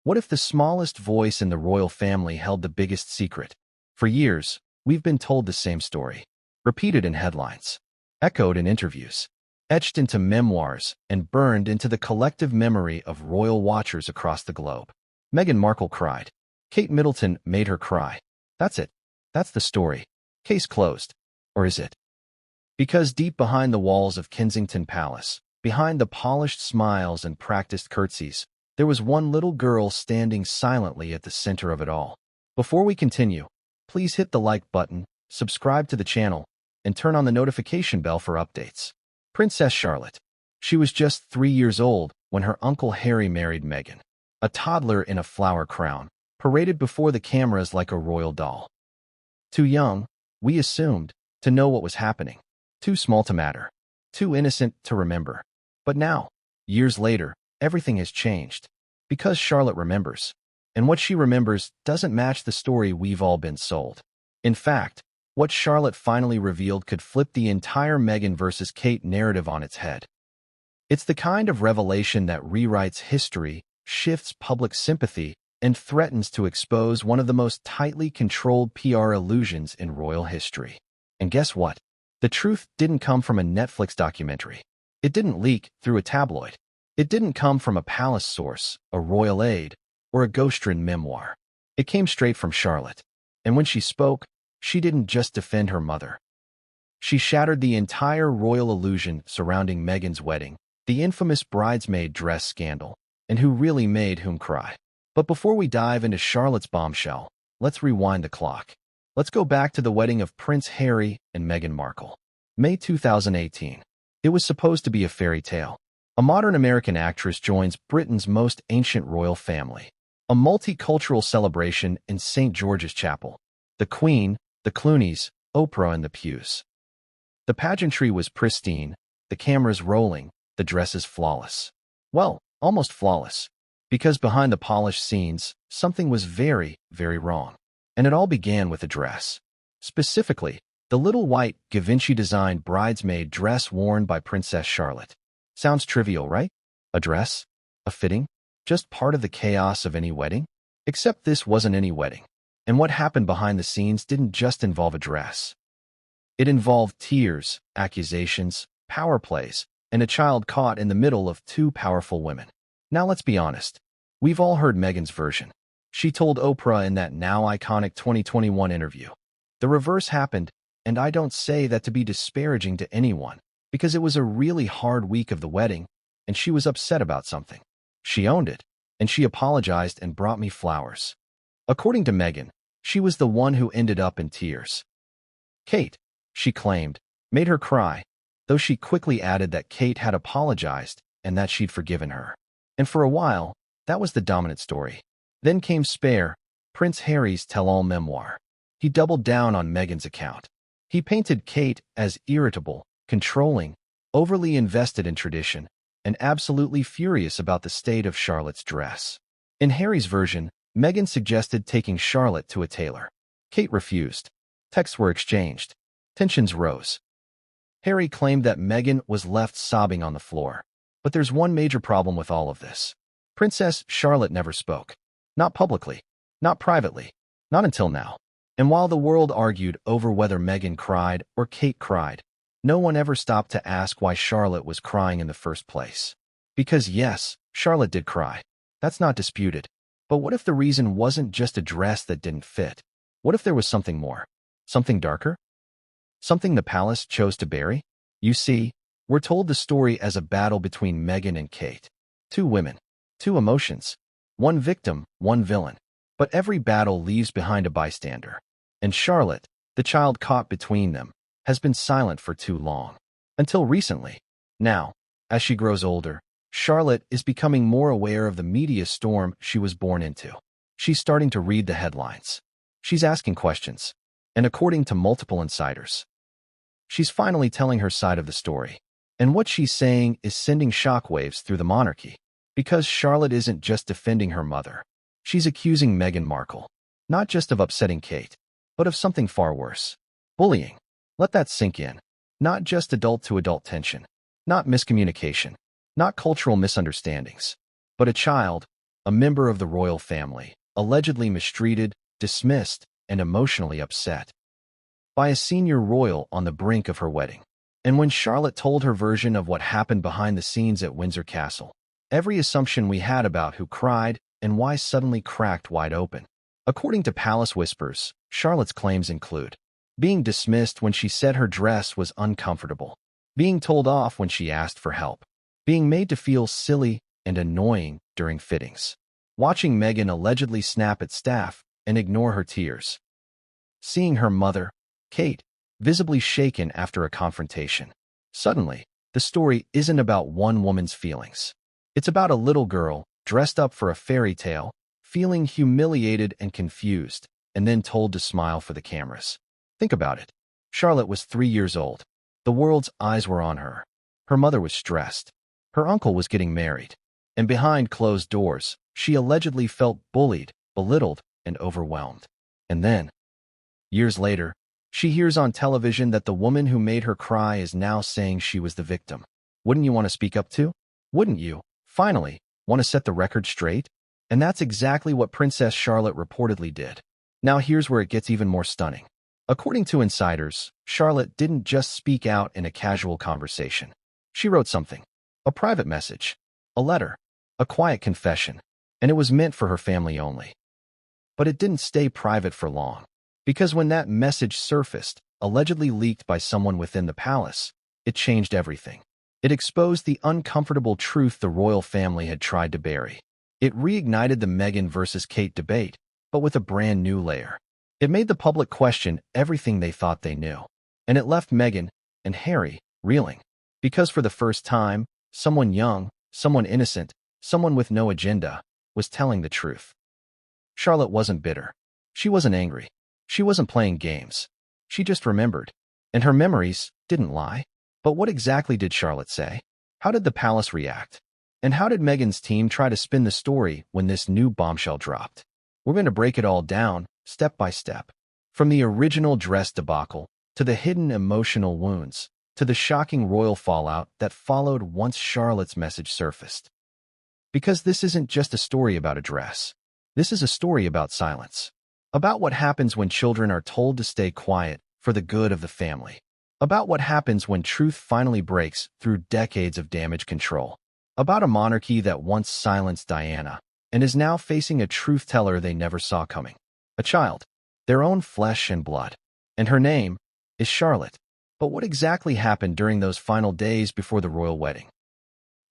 What if the smallest voice in the royal family held the biggest secret? For years, we've been told the same story, repeated in headlines, echoed in interviews, etched into memoirs, and burned into the collective memory of royal watchers across the globe. Meghan Markle cried. Kate Middleton made her cry. That's it. That's the story. Case closed. Or is it? Because deep behind the walls of Kensington Palace, behind the polished smiles and practiced curtsies, there was one little girl standing silently at the center of it all. Before we continue, please hit the like button, subscribe to the channel, and turn on the notification bell for updates. Princess Charlotte. She was just 3 years old when her uncle Harry married Meghan, a toddler in a flower crown, paraded before the cameras like a royal doll. Too young, we assumed, to know what was happening. Too small to matter. Too innocent to remember. But now, years later, everything has changed. Because Charlotte remembers. And what she remembers doesn't match the story we've all been sold. In fact, what Charlotte finally revealed could flip the entire Meghan versus Kate narrative on its head. It's the kind of revelation that rewrites history, shifts public sympathy, and threatens to expose one of the most tightly controlled PR illusions in royal history. And guess what? The truth didn't come from a Netflix documentary. It didn't leak through a tabloid. It didn't come from a palace source, a royal aide, or a ghost-written memoir. It came straight from Charlotte. And when she spoke, she didn't just defend her mother. She shattered the entire royal illusion surrounding Meghan's wedding, the infamous bridesmaid dress scandal, and who really made whom cry. But before we dive into Charlotte's bombshell, let's rewind the clock. Let's go back to the wedding of Prince Harry and Meghan Markle. May 2018. It was supposed to be a fairy tale. A modern American actress joins Britain's most ancient royal family. A multicultural celebration in St. George's Chapel. The Queen, the Clooneys, Oprah, and the Pews. The pageantry was pristine, the cameras rolling, the dresses flawless. Well, almost flawless. Because behind the polished scenes, something was very, very wrong. And it all began with a dress. Specifically, the little white Givenchy-designed bridesmaid dress worn by Princess Charlotte. Sounds trivial, right? A dress? A fitting? Just part of the chaos of any wedding? Except this wasn't any wedding. And what happened behind the scenes didn't just involve a dress. It involved tears, accusations, power plays, and a child caught in the middle of two powerful women. Now let's be honest. We've all heard Meghan's version. She told Oprah in that now iconic 2021 interview. The reverse happened, and I don't say that to be disparaging to anyone, because it was a really hard week of the wedding, and she was upset about something. She owned it, and she apologized and brought me flowers. According to Meghan, she was the one who ended up in tears. Kate, she claimed, made her cry, though she quickly added that Kate had apologized and that she'd forgiven her. And for a while, that was the dominant story. Then came Spare, Prince Harry's tell-all memoir. He doubled down on Meghan's account. He painted Kate as irritable, controlling, overly invested in tradition, and absolutely furious about the state of Charlotte's dress. In Harry's version, Meghan suggested taking Charlotte to a tailor. Kate refused. Texts were exchanged. Tensions rose. Harry claimed that Meghan was left sobbing on the floor. But there's one major problem with all of this. Princess Charlotte never spoke. Not publicly. Not privately. Not until now. And while the world argued over whether Meghan cried or Kate cried, no one ever stopped to ask why Charlotte was crying in the first place. Because yes, Charlotte did cry. That's not disputed. But what if the reason wasn't just a dress that didn't fit? What if there was something more? Something darker? Something the palace chose to bury? You see, we're told the story as a battle between Meghan and Kate. Two women. Two emotions. One victim, one villain. But every battle leaves behind a bystander. And Charlotte, the child caught between them, has been silent for too long. Until recently. Now, as she grows older, Charlotte is becoming more aware of the media storm she was born into. She's starting to read the headlines. She's asking questions. And according to multiple insiders, she's finally telling her side of the story. And what she's saying is sending shockwaves through the monarchy. Because Charlotte isn't just defending her mother. She's accusing Meghan Markle, not just of upsetting Kate, but of something far worse. Bullying. Let that sink in. Not just adult-to-adult tension. Not miscommunication. Not cultural misunderstandings. But a child, a member of the royal family, allegedly mistreated, dismissed, and emotionally upset by a senior royal on the brink of her wedding. And when Charlotte told her version of what happened behind the scenes at Windsor Castle, every assumption we had about who cried and why suddenly cracked wide open. According to Palace Whispers, Charlotte's claims include being dismissed when she said her dress was uncomfortable, being told off when she asked for help, being made to feel silly and annoying during fittings, watching Meghan allegedly snap at staff and ignore her tears, seeing her mother, Kate, visibly shaken after a confrontation. Suddenly, the story isn't about one woman's feelings. It's about a little girl dressed up for a fairy tale, feeling humiliated and confused, and then told to smile for the cameras. Think about it. Charlotte was 3 years old. The world's eyes were on her. Her mother was stressed. Her uncle was getting married. And behind closed doors, she allegedly felt bullied, belittled, and overwhelmed. And then, years later, she hears on television that the woman who made her cry is now saying she was the victim. Wouldn't you want to speak up to? Wouldn't you, finally, want to set the record straight? And that's exactly what Princess Charlotte reportedly did. Now here's where it gets even more stunning. According to insiders, Charlotte didn't just speak out in a casual conversation. She wrote something, a private message, a letter, a quiet confession, and it was meant for her family only. But it didn't stay private for long, because when that message surfaced, allegedly leaked by someone within the palace, it changed everything. It exposed the uncomfortable truth the royal family had tried to bury. It reignited the Meghan versus Kate debate, but with a brand new layer. It made the public question everything they thought they knew. And it left Meghan and Harry reeling. Because for the first time, someone young, someone innocent, someone with no agenda, was telling the truth. Charlotte wasn't bitter. She wasn't angry. She wasn't playing games. She just remembered. And her memories didn't lie. But what exactly did Charlotte say? How did the palace react? And how did Meghan's team try to spin the story when this new bombshell dropped? We're going to break it all down, step by step. From the original dress debacle, to the hidden emotional wounds, to the shocking royal fallout that followed once Charlotte's message surfaced. Because this isn't just a story about a dress. This is a story about silence. About what happens when children are told to stay quiet for the good of the family. About what happens when truth finally breaks through decades of damage control. About a monarchy that once silenced Diana and is now facing a truth-teller they never saw coming. A child, their own flesh and blood. And her name is Charlotte. But what exactly happened during those final days before the royal wedding?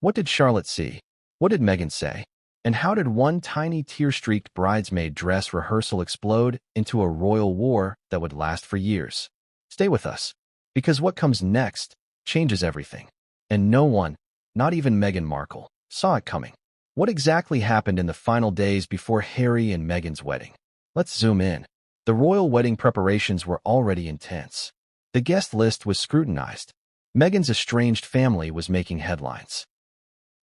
What did Charlotte see? What did Meghan say? And how did one tiny tear-streaked bridesmaid dress rehearsal explode into a royal war that would last for years? Stay with us, because what comes next changes everything. And no one, not even Meghan Markle, saw it coming. What exactly happened in the final days before Harry and Meghan's wedding? Let's zoom in. The royal wedding preparations were already intense. The guest list was scrutinized. Meghan's estranged family was making headlines.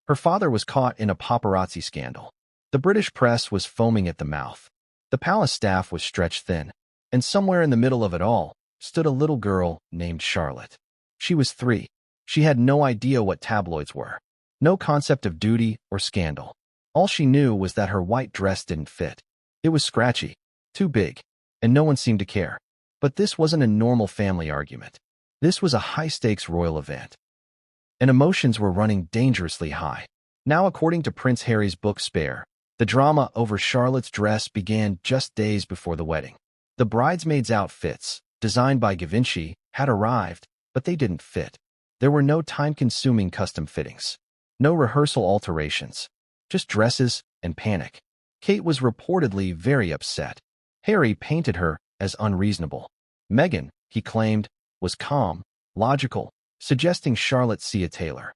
Her father was caught in a paparazzi scandal. The British press was foaming at the mouth. The palace staff was stretched thin. And somewhere in the middle of it all stood a little girl named Charlotte. She was 3. She had no idea what tabloids were. No concept of duty or scandal. All she knew was that her white dress didn't fit. It was scratchy, too big, and no one seemed to care. But this wasn't a normal family argument. This was a high-stakes royal event. And emotions were running dangerously high. Now, according to Prince Harry's book Spare, the drama over Charlotte's dress began just days before the wedding. The bridesmaids' outfits, designed by Givenchy, had arrived, but they didn't fit. There were no time-consuming custom fittings. No rehearsal alterations. Just dresses and panic. Kate was reportedly very upset. Harry painted her as unreasonable. Meghan, he claimed, was calm, logical, suggesting Charlotte see a tailor.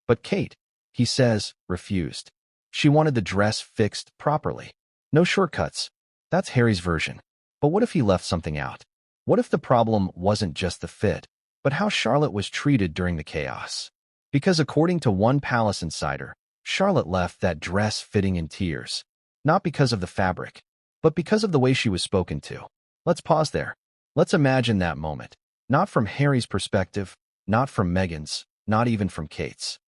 But Kate, he says, refused. She wanted the dress fixed properly. No shortcuts. That's Harry's version. But what if he left something out? What if the problem wasn't just the fit, but how Charlotte was treated during the chaos? Because according to one palace insider, Charlotte left that dress fitting in tears. Not because of the fabric, but because of the way she was spoken to. Let's pause there. Let's imagine that moment. Not from Harry's perspective, not from Meghan's, not even from Kate's,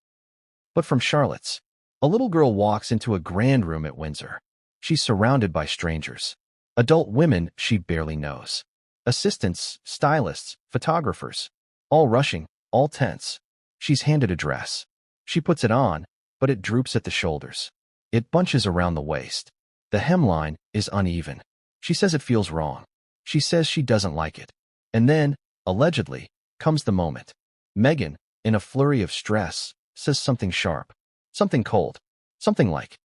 but from Charlotte's. A little girl walks into a grand room at Windsor. She's surrounded by strangers. Adult women she barely knows. Assistants, stylists, photographers. All rushing, all tense. She's handed a dress. She puts it on, but it droops at the shoulders. It bunches around the waist. The hemline is uneven. She says it feels wrong. She says she doesn't like it. And then, allegedly, comes the moment. Meghan, in a flurry of stress, says something sharp. Something cold. Something like,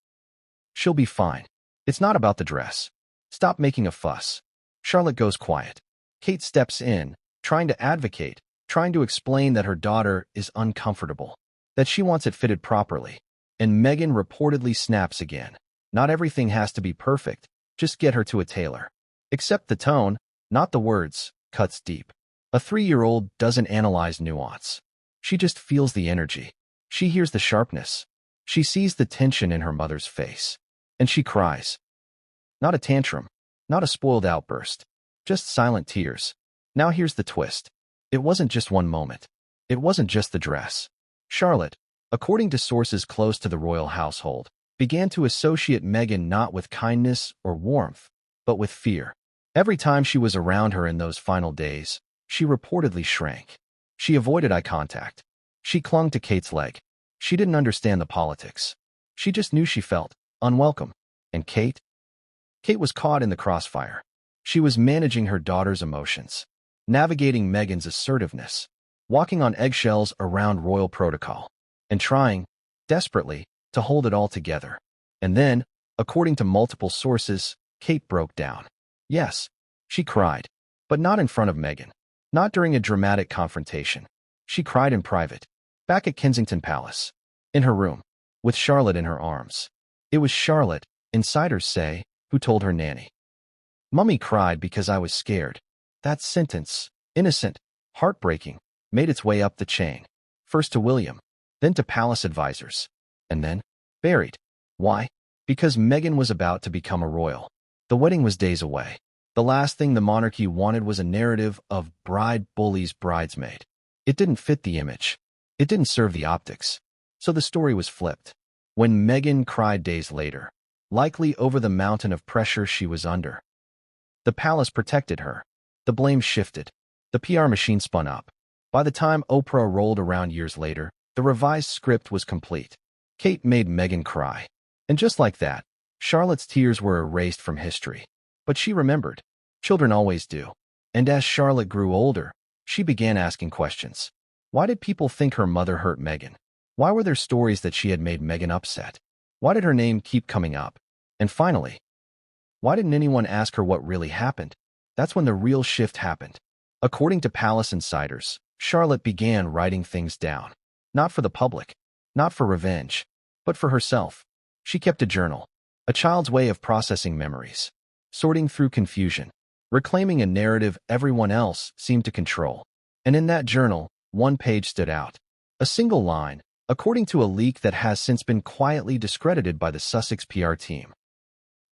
"She'll be fine. It's not about the dress. Stop making a fuss." Charlotte goes quiet. Kate steps in, trying to advocate, trying to explain that her daughter is uncomfortable, that she wants it fitted properly. And Meghan reportedly snaps again. Not everything has to be perfect. Just get her to a tailor. Except the tone, not the words, cuts deep. A 3-year-old doesn't analyze nuance. She just feels the energy. She hears the sharpness. She sees the tension in her mother's face. And she cries. Not a tantrum, not a spoiled outburst. Just silent tears. Now here's the twist. It wasn't just one moment. It wasn't just the dress. Charlotte, according to sources close to the royal household, began to associate Meghan not with kindness or warmth, but with fear. Every time she was around her in those final days, she reportedly shrank. She avoided eye contact. She clung to Kate's leg. She didn't understand the politics. She just knew she felt unwelcome. And Kate? Kate was caught in the crossfire. She was managing her daughter's emotions, navigating Meghan's assertiveness, walking on eggshells around royal protocol, and trying, desperately, to hold it all together. And then, according to multiple sources, Kate broke down. Yes, she cried, but not in front of Meghan, not during a dramatic confrontation. She cried in private, back at Kensington Palace, in her room, with Charlotte in her arms. It was Charlotte, insiders say, who told her nanny. "Mummy cried because I was scared." That sentence, innocent, heartbreaking, made its way up the chain, first to William, then to palace advisors, and then buried. Why? Because Meghan was about to become a royal. The wedding was days away. The last thing the monarchy wanted was a narrative of bride bullies bridesmaid. It didn't fit the image. It didn't serve the optics. So the story was flipped. When Meghan cried days later, likely over the mountain of pressure she was under, the palace protected her. The blame shifted. The PR machine spun up. By the time Oprah rolled around years later, the revised script was complete. Kate made Meghan cry. And just like that, Charlotte's tears were erased from history. But she remembered. Children always do. And as Charlotte grew older, she began asking questions. Why did people think her mother hurt Meghan? Why were there stories that she had made Meghan upset? Why did her name keep coming up? And finally, why didn't anyone ask her what really happened? That's when the real shift happened. According to palace insiders, Charlotte began writing things down. Not for the public, not for revenge, but for herself. She kept a journal, a child's way of processing memories, sorting through confusion, reclaiming a narrative everyone else seemed to control. And in that journal, one page stood out. A single line, according to a leak that has since been quietly discredited by the Sussex PR team.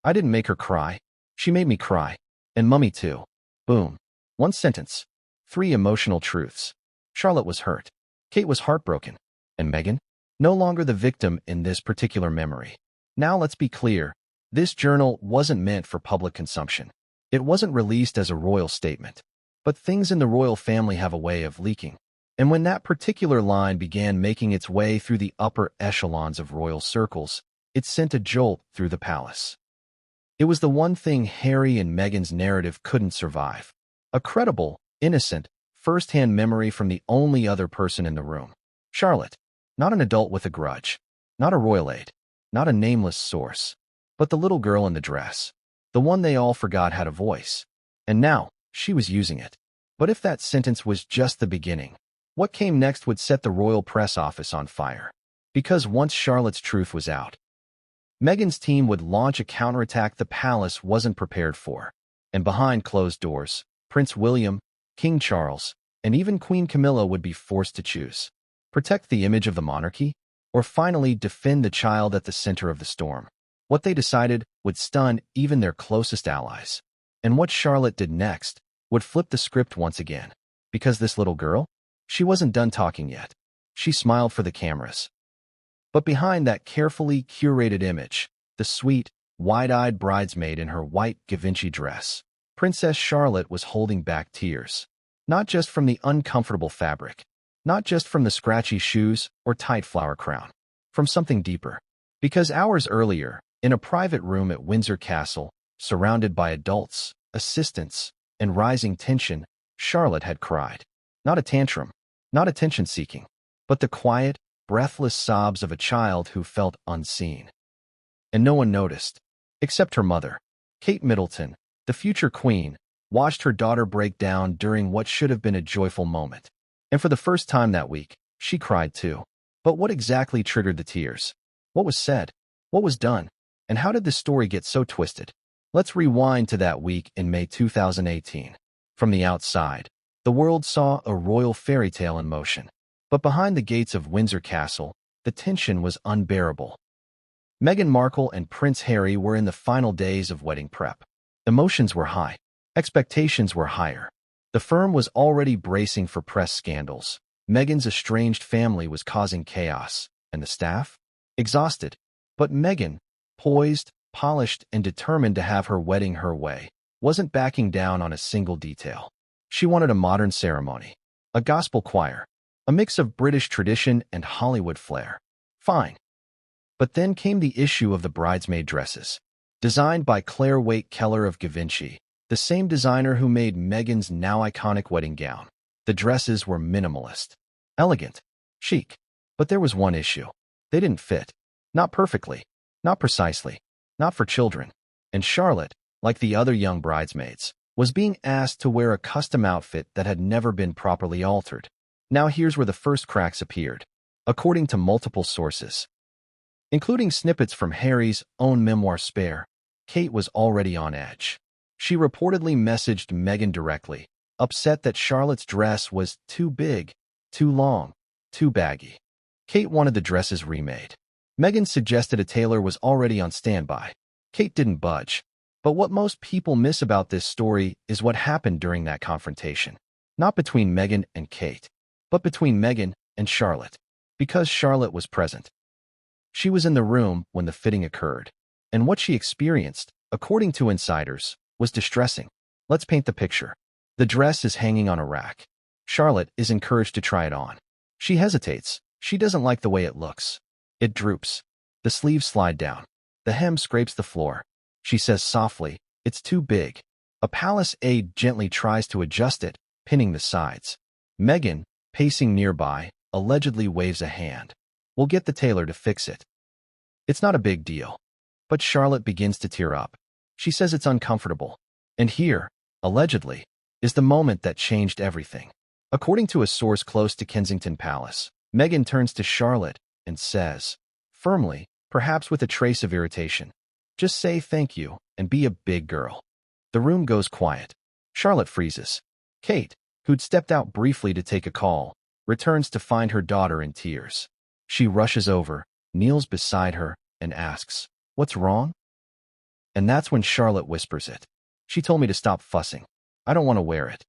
"I didn't make her cry. She made me cry. And Mummy too." Boom. One sentence. 3 emotional truths. Charlotte was hurt. Kate was heartbroken. And Meghan? No longer the victim in this particular memory. Now let's be clear. This journal wasn't meant for public consumption. It wasn't released as a royal statement. But things in the royal family have a way of leaking. And when that particular line began making its way through the upper echelons of royal circles, it sent a jolt through the palace. It was the one thing Harry and Meghan's narrative couldn't survive. A credible, innocent, first-hand memory from the only other person in the room. Charlotte. Not an adult with a grudge. Not a royal aide. Not a nameless source. But the little girl in the dress. The one they all forgot had a voice. And now, she was using it. But if that sentence was just the beginning, what came next would set the royal press office on fire. Because once Charlotte's truth was out, Meghan's team would launch a counterattack the palace wasn't prepared for. And behind closed doors, Prince William, King Charles, and even Queen Camilla would be forced to choose. Protect the image of the monarchy, or finally defend the child at the center of the storm. What they decided would stun even their closest allies. And what Charlotte did next would flip the script once again. Because this little girl? She wasn't done talking yet. She smiled for the cameras. But behind that carefully curated image, the sweet, wide-eyed bridesmaid in her white Givenchy dress, Princess Charlotte was holding back tears. Not just from the uncomfortable fabric, not just from the scratchy shoes or tight flower crown, from something deeper. Because hours earlier, in a private room at Windsor Castle, surrounded by adults, assistants, and rising tension, Charlotte had cried. Not a tantrum, not attention-seeking, but the quiet, breathless sobs of a child who felt unseen. And no one noticed, except her mother. Kate Middleton, the future queen, watched her daughter break down during what should have been a joyful moment. And for the first time that week, she cried too. But what exactly triggered the tears? What was said? What was done? And how did this story get so twisted? Let's rewind to that week in May 2018. From the outside, the world saw a royal fairy tale in motion. But behind the gates of Windsor Castle, the tension was unbearable. Meghan Markle and Prince Harry were in the final days of wedding prep. Emotions were high. Expectations were higher. The firm was already bracing for press scandals. Meghan's estranged family was causing chaos, and the staff? Exhausted. But Meghan, poised, polished, and determined to have her wedding her way, wasn't backing down on a single detail. She wanted a modern ceremony, a gospel choir, a mix of British tradition and Hollywood flair. Fine. But then came the issue of the bridesmaid dresses. Designed by Claire Waite-Keller of Givenchy, the same designer who made Meghan's now iconic wedding gown. The dresses were minimalist, elegant, chic. But there was one issue. They didn't fit. Not perfectly, not precisely, not for children. And Charlotte, like the other young bridesmaids, was being asked to wear a custom outfit that had never been properly altered. Now here's where the first cracks appeared. According to multiple sources, including snippets from Harry's own memoir Spare, Kate was already on edge. She reportedly messaged Meghan directly, upset that Charlotte's dress was too big, too long, too baggy. Kate wanted the dresses remade. Meghan suggested a tailor was already on standby. Kate didn't budge. But what most people miss about this story is what happened during that confrontation. Not between Meghan and Kate, but between Meghan and Charlotte. Because Charlotte was present. She was in the room when the fitting occurred. And what she experienced, according to insiders, was distressing. Let's paint the picture. The dress is hanging on a rack. Charlotte is encouraged to try it on. She hesitates. She doesn't like the way it looks. It droops. The sleeves slide down. The hem scrapes the floor. She says softly, "It's too big." A palace aide gently tries to adjust it, pinning the sides. Meghan, pacing nearby, allegedly waves a hand. "We'll get the tailor to fix it." It's not a big deal. But Charlotte begins to tear up. She says it's uncomfortable. And here, allegedly, is the moment that changed everything. According to a source close to Kensington Palace, Meghan turns to Charlotte and says, firmly, perhaps with a trace of irritation, "Just say thank you and be a big girl." The room goes quiet. Charlotte freezes. Kate, who'd stepped out briefly to take a call, returns to find her daughter in tears. She rushes over, kneels beside her, and asks, "What's wrong?" And that's when Charlotte whispers it. "She told me to stop fussing. I don't want to wear it."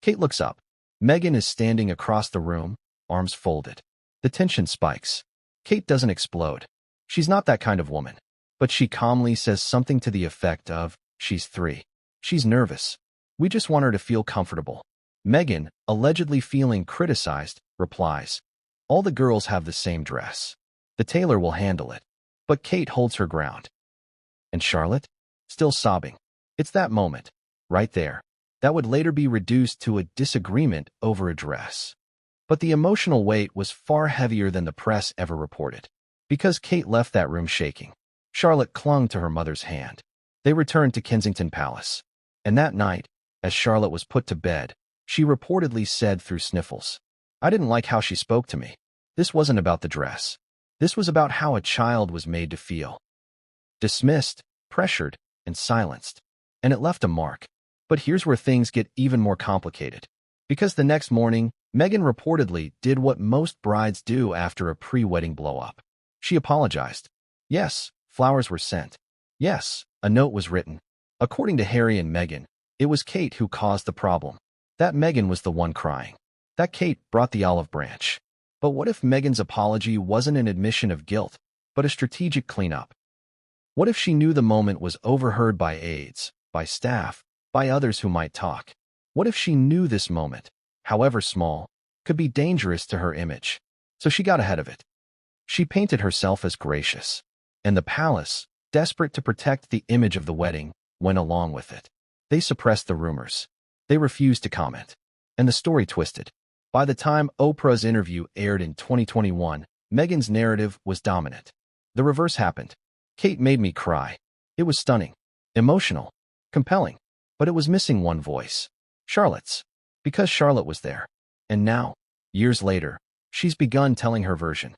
Kate looks up. Meghan is standing across the room, arms folded. The tension spikes. Kate doesn't explode. She's not that kind of woman. But she calmly says something to the effect of, "She's 3. She's nervous. We just want her to feel comfortable." Meghan, allegedly feeling criticized, replies, "All the girls have the same dress. The tailor will handle it." But Kate holds her ground. And Charlotte? Still sobbing. It's that moment, right there, that would later be reduced to a disagreement over a dress. But the emotional weight was far heavier than the press ever reported. Because Kate left that room shaking, Charlotte clung to her mother's hand. They returned to Kensington Palace. And that night, as Charlotte was put to bed, she reportedly said through sniffles, "I didn't like how she spoke to me. This wasn't about the dress. This was about how a child was made to feel. Dismissed, pressured, and silenced. And it left a mark." But here's where things get even more complicated. Because the next morning, Meghan reportedly did what most brides do after a pre-wedding blow-up. She apologized. Yes, flowers were sent. Yes, a note was written. According to Harry and Meghan, it was Kate who caused the problem. That Meghan was the one crying. That Kate brought the olive branch. But what if Meghan's apology wasn't an admission of guilt, but a strategic cleanup? What if she knew the moment was overheard by aides, by staff, by others who might talk? What if she knew this moment, however small, could be dangerous to her image? So she got ahead of it. She painted herself as gracious, and the palace, desperate to protect the image of the wedding, went along with it. They suppressed the rumors. They refused to comment. And the story twisted. By the time Oprah's interview aired in 2021, Meghan's narrative was dominant. The reverse happened. Kate made me cry. It was stunning, emotional, compelling, but it was missing one voice. Charlotte's. Because Charlotte was there. And now, years later, she's begun telling her version.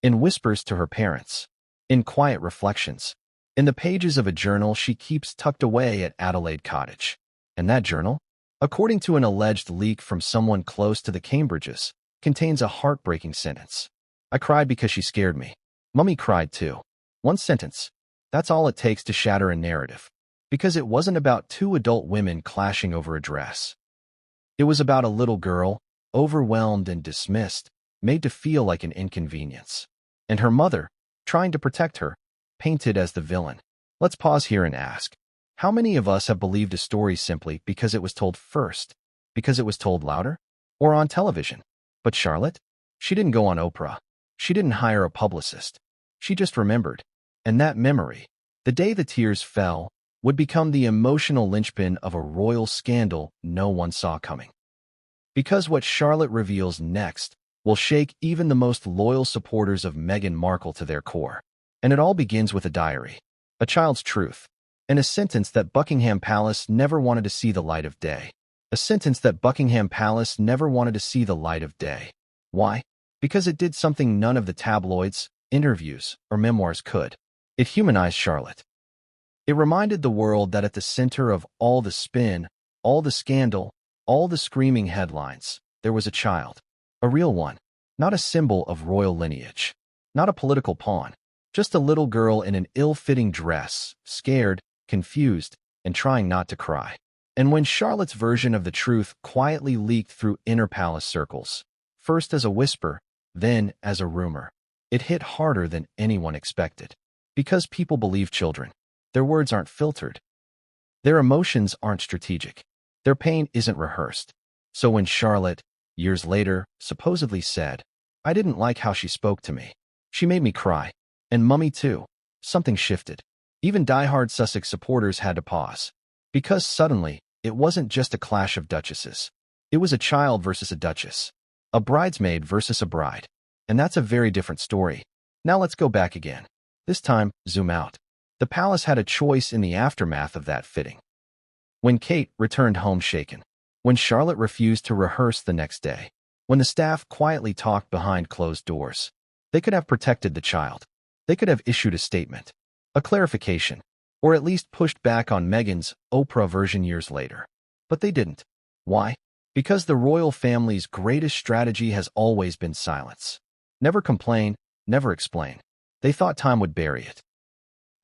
In whispers to her parents. In quiet reflections. In the pages of a journal she keeps tucked away at Adelaide Cottage. And that journal, according to an alleged leak from someone close to the Cambridges, contains a heartbreaking sentence. I cried because she scared me. Mummy cried too. One sentence. That's all it takes to shatter a narrative. Because it wasn't about two adult women clashing over a dress. It was about a little girl, overwhelmed and dismissed, made to feel like an inconvenience. And her mother, trying to protect her, painted as the villain. Let's pause here and ask, how many of us have believed a story simply because it was told first, because it was told louder, or on television? But Charlotte? She didn't go on Oprah. She didn't hire a publicist. She just remembered. And that memory, the day the tears fell, would become the emotional linchpin of a royal scandal no one saw coming. Because what Charlotte reveals next will shake even the most loyal supporters of Meghan Markle to their core. And it all begins with a diary, a child's truth, and a sentence that Buckingham Palace never wanted to see the light of day. A sentence that Buckingham Palace never wanted to see the light of day. Why? Because it did something none of the tabloids, interviews, or memoirs could. It humanized Charlotte. It reminded the world that at the center of all the spin, all the scandal, all the screaming headlines, there was a child. A real one. Not a symbol of royal lineage. Not a political pawn. Just a little girl in an ill-fitting dress, scared, confused, and trying not to cry. And when Charlotte's version of the truth quietly leaked through inner palace circles, first as a whisper, then as a rumor, it hit harder than anyone expected. Because people believe children. Their words aren't filtered. Their emotions aren't strategic. Their pain isn't rehearsed. So when Charlotte, years later, supposedly said, I didn't like how she spoke to me. She made me cry. And Mummy too. Something shifted. Even diehard Sussex supporters had to pause. Because suddenly, it wasn't just a clash of duchesses. It was a child versus a duchess. A bridesmaid versus a bride. And that's a very different story. Now let's go back again. This time, zoom out. The palace had a choice in the aftermath of that fitting. When Kate returned home shaken. When Charlotte refused to rehearse the next day. When the staff quietly talked behind closed doors. They could have protected the child. They could have issued a statement. A clarification. Or at least pushed back on Meghan's Oprah version years later. But they didn't. Why? Because the royal family's greatest strategy has always been silence. Never complain, never explain. They thought time would bury it.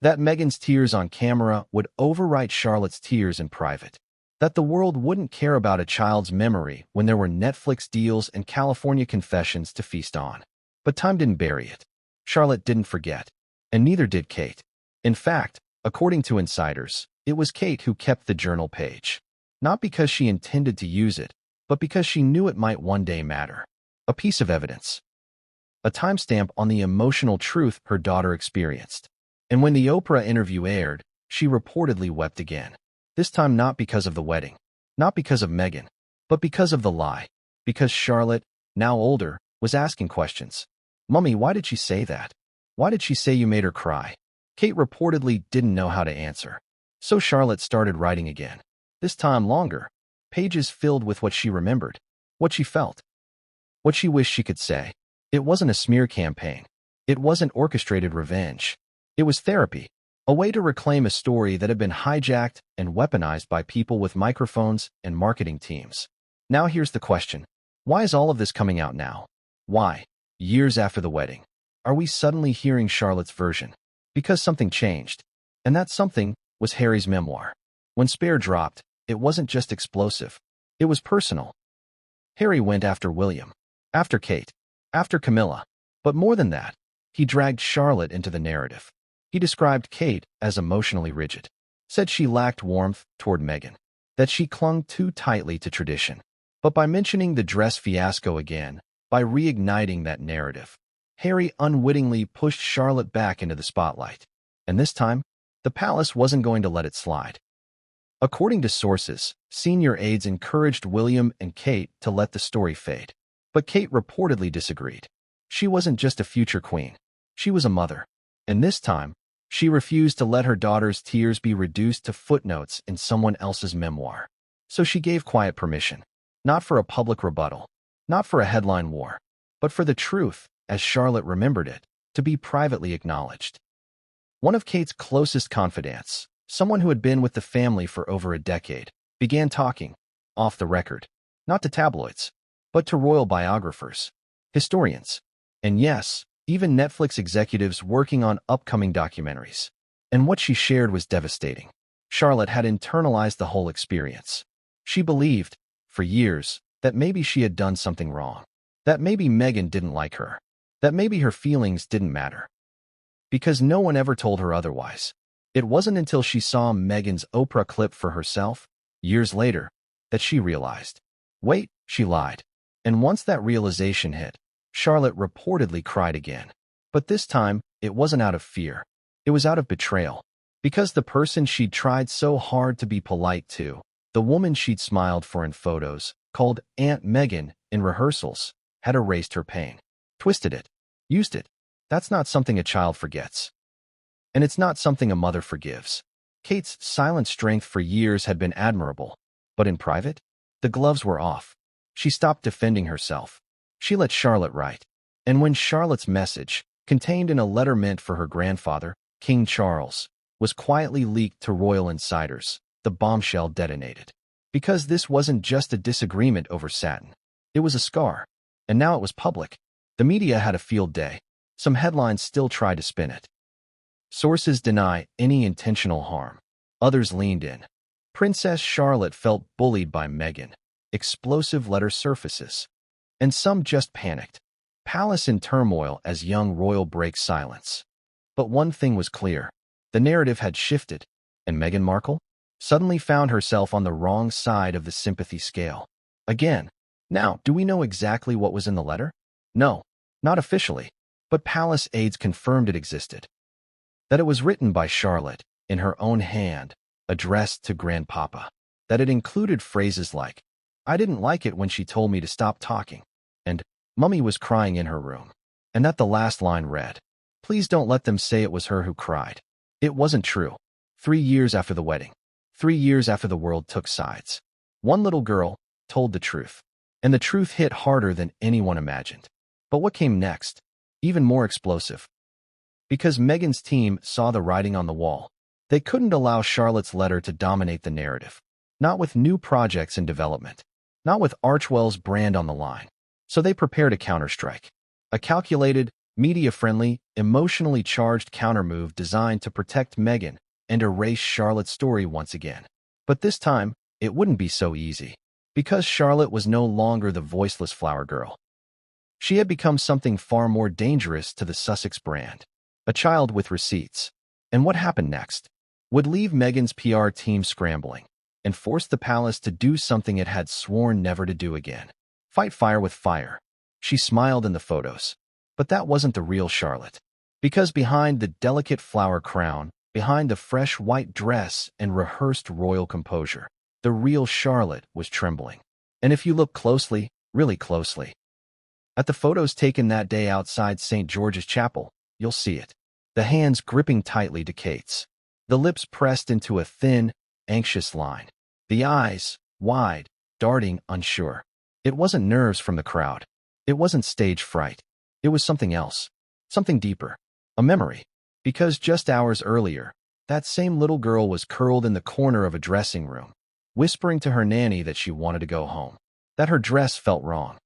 That Meghan's tears on camera would overwrite Charlotte's tears in private. That the world wouldn't care about a child's memory when there were Netflix deals and California confessions to feast on. But time didn't bury it. Charlotte didn't forget. And neither did Kate. In fact, according to insiders, it was Kate who kept the journal page. Not because she intended to use it, but because she knew it might one day matter. A piece of evidence. A timestamp on the emotional truth her daughter experienced. And when the Oprah interview aired, she reportedly wept again. This time not because of the wedding, not because of Meghan, but because of the lie. Because Charlotte, now older, was asking questions. Mummy, why did she say that? Why did she say you made her cry? Kate reportedly didn't know how to answer. So Charlotte started writing again. This time longer. Pages filled with what she remembered. What she felt. What she wished she could say. It wasn't a smear campaign. It wasn't orchestrated revenge. It was therapy. A way to reclaim a story that had been hijacked and weaponized by people with microphones and marketing teams. Now here's the question. Why is all of this coming out now? Why, years after the wedding, are we suddenly hearing Charlotte's version? Because something changed. And that something was Harry's memoir. When Spare dropped, it wasn't just explosive. It was personal. Harry went after William. After Kate. after Camilla. But more than that, he dragged Charlotte into the narrative. He described Kate as emotionally rigid, said she lacked warmth toward Meghan, that she clung too tightly to tradition. But by mentioning the dress fiasco again, by reigniting that narrative, Harry unwittingly pushed Charlotte back into the spotlight. And this time, the palace wasn't going to let it slide. According to sources, senior aides encouraged William and Kate to let the story fade. But Kate reportedly disagreed. She wasn't just a future queen. She was a mother. And this time, she refused to let her daughter's tears be reduced to footnotes in someone else's memoir. So she gave quiet permission. Not for a public rebuttal, not for a headline war, but for the truth, as Charlotte remembered it, to be privately acknowledged. One of Kate's closest confidants, someone who had been with the family for over a decade, began talking, off the record, not to tabloids, but to royal biographers, historians, and yes, even Netflix executives working on upcoming documentaries. And what she shared was devastating. Charlotte had internalized the whole experience. She believed, for years, that maybe she had done something wrong, that maybe Meghan didn't like her, that maybe her feelings didn't matter. Because no one ever told her otherwise. It wasn't until she saw Meghan's Oprah clip for herself, years later, that she realized. Wait, she lied. And once that realization hit, Charlotte reportedly cried again. But this time, it wasn't out of fear. It was out of betrayal. Because the person she'd tried so hard to be polite to, the woman she'd smiled for in photos, called Aunt Meghan in rehearsals, had erased her pain, twisted it, used it. That's not something a child forgets. And it's not something a mother forgives. Kate's silent strength for years had been admirable, but in private, the gloves were off. She stopped defending herself. She let Charlotte write. And when Charlotte's message, contained in a letter meant for her grandfather, King Charles, was quietly leaked to royal insiders, the bombshell detonated. Because this wasn't just a disagreement over satin. It was a scar. And now it was public. The media had a field day. Some headlines still tried to spin it. Sources deny any intentional harm. Others leaned in. Princess Charlotte felt bullied by Meghan. Explosive letter surfaces. And some just panicked. Palace in turmoil as young royal breaks silence. But one thing was clear. The narrative had shifted. And Meghan Markle suddenly found herself on the wrong side of the sympathy scale. Again. Now, do we know exactly what was in the letter? No, not officially. But palace aides confirmed it existed. That it was written by Charlotte, in her own hand, addressed to Grandpapa. That it included phrases like, "I didn't like it when she told me to stop talking," and "Mummy was crying in her room." And that the last line read, "Please don't let them say it was her who cried." It wasn't true. 3 years after the wedding. 3 years after the world took sides. One little girl told the truth. And the truth hit harder than anyone imagined. But what came next? Even more explosive. Because Meghan's team saw the writing on the wall, they couldn't allow Charlotte's letter to dominate the narrative. Not with new projects in development. Not with Archewell's brand on the line. So they prepared a counterstrike. A calculated, media-friendly, emotionally charged countermove designed to protect Meghan and erase Charlotte's story once again. But this time, it wouldn't be so easy. Because Charlotte was no longer the voiceless flower girl. She had become something far more dangerous to the Sussex brand. A child with receipts. And what happened next would leave Meghan's PR team scrambling and force the palace to do something it had sworn never to do again. Fight fire with fire. She smiled in the photos. But that wasn't the real Charlotte. Because behind the delicate flower crown, behind the fresh white dress and rehearsed royal composure, the real Charlotte was trembling. And if you look closely, really closely, at the photos taken that day outside St. George's Chapel, you'll see it. The hands gripping tightly to Kate's. The lips pressed into a thin, anxious line. The eyes, wide, darting, unsure. It wasn't nerves from the crowd. It wasn't stage fright. It was something else. Something deeper. A memory. Because just hours earlier, that same little girl was curled in the corner of a dressing room, whispering to her nanny that she wanted to go home. That her dress felt wrong.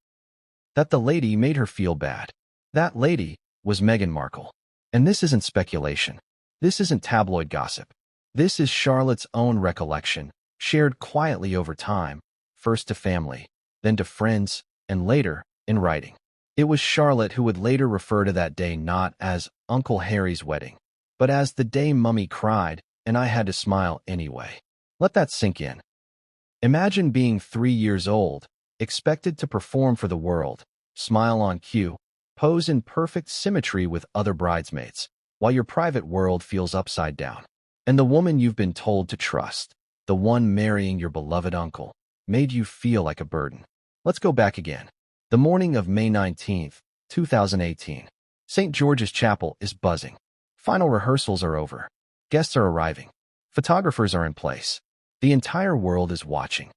That the lady made her feel bad. That lady was Meghan Markle. And this isn't speculation. This isn't tabloid gossip. This is Charlotte's own recollection, shared quietly over time, first to family, then to friends, and later, in writing. It was Charlotte who would later refer to that day not as Uncle Harry's wedding, but as the day Mummy cried, and I had to smile anyway. Let that sink in. Imagine being 3 years old, expected to perform for the world, smile on cue, pose in perfect symmetry with other bridesmaids, while your private world feels upside down. And the woman you've been told to trust, the one marrying your beloved uncle, made you feel like a burden. Let's go back again. The morning of May 19th, 2018. St. George's Chapel is buzzing. Final rehearsals are over. Guests are arriving. Photographers are in place. The entire world is watching.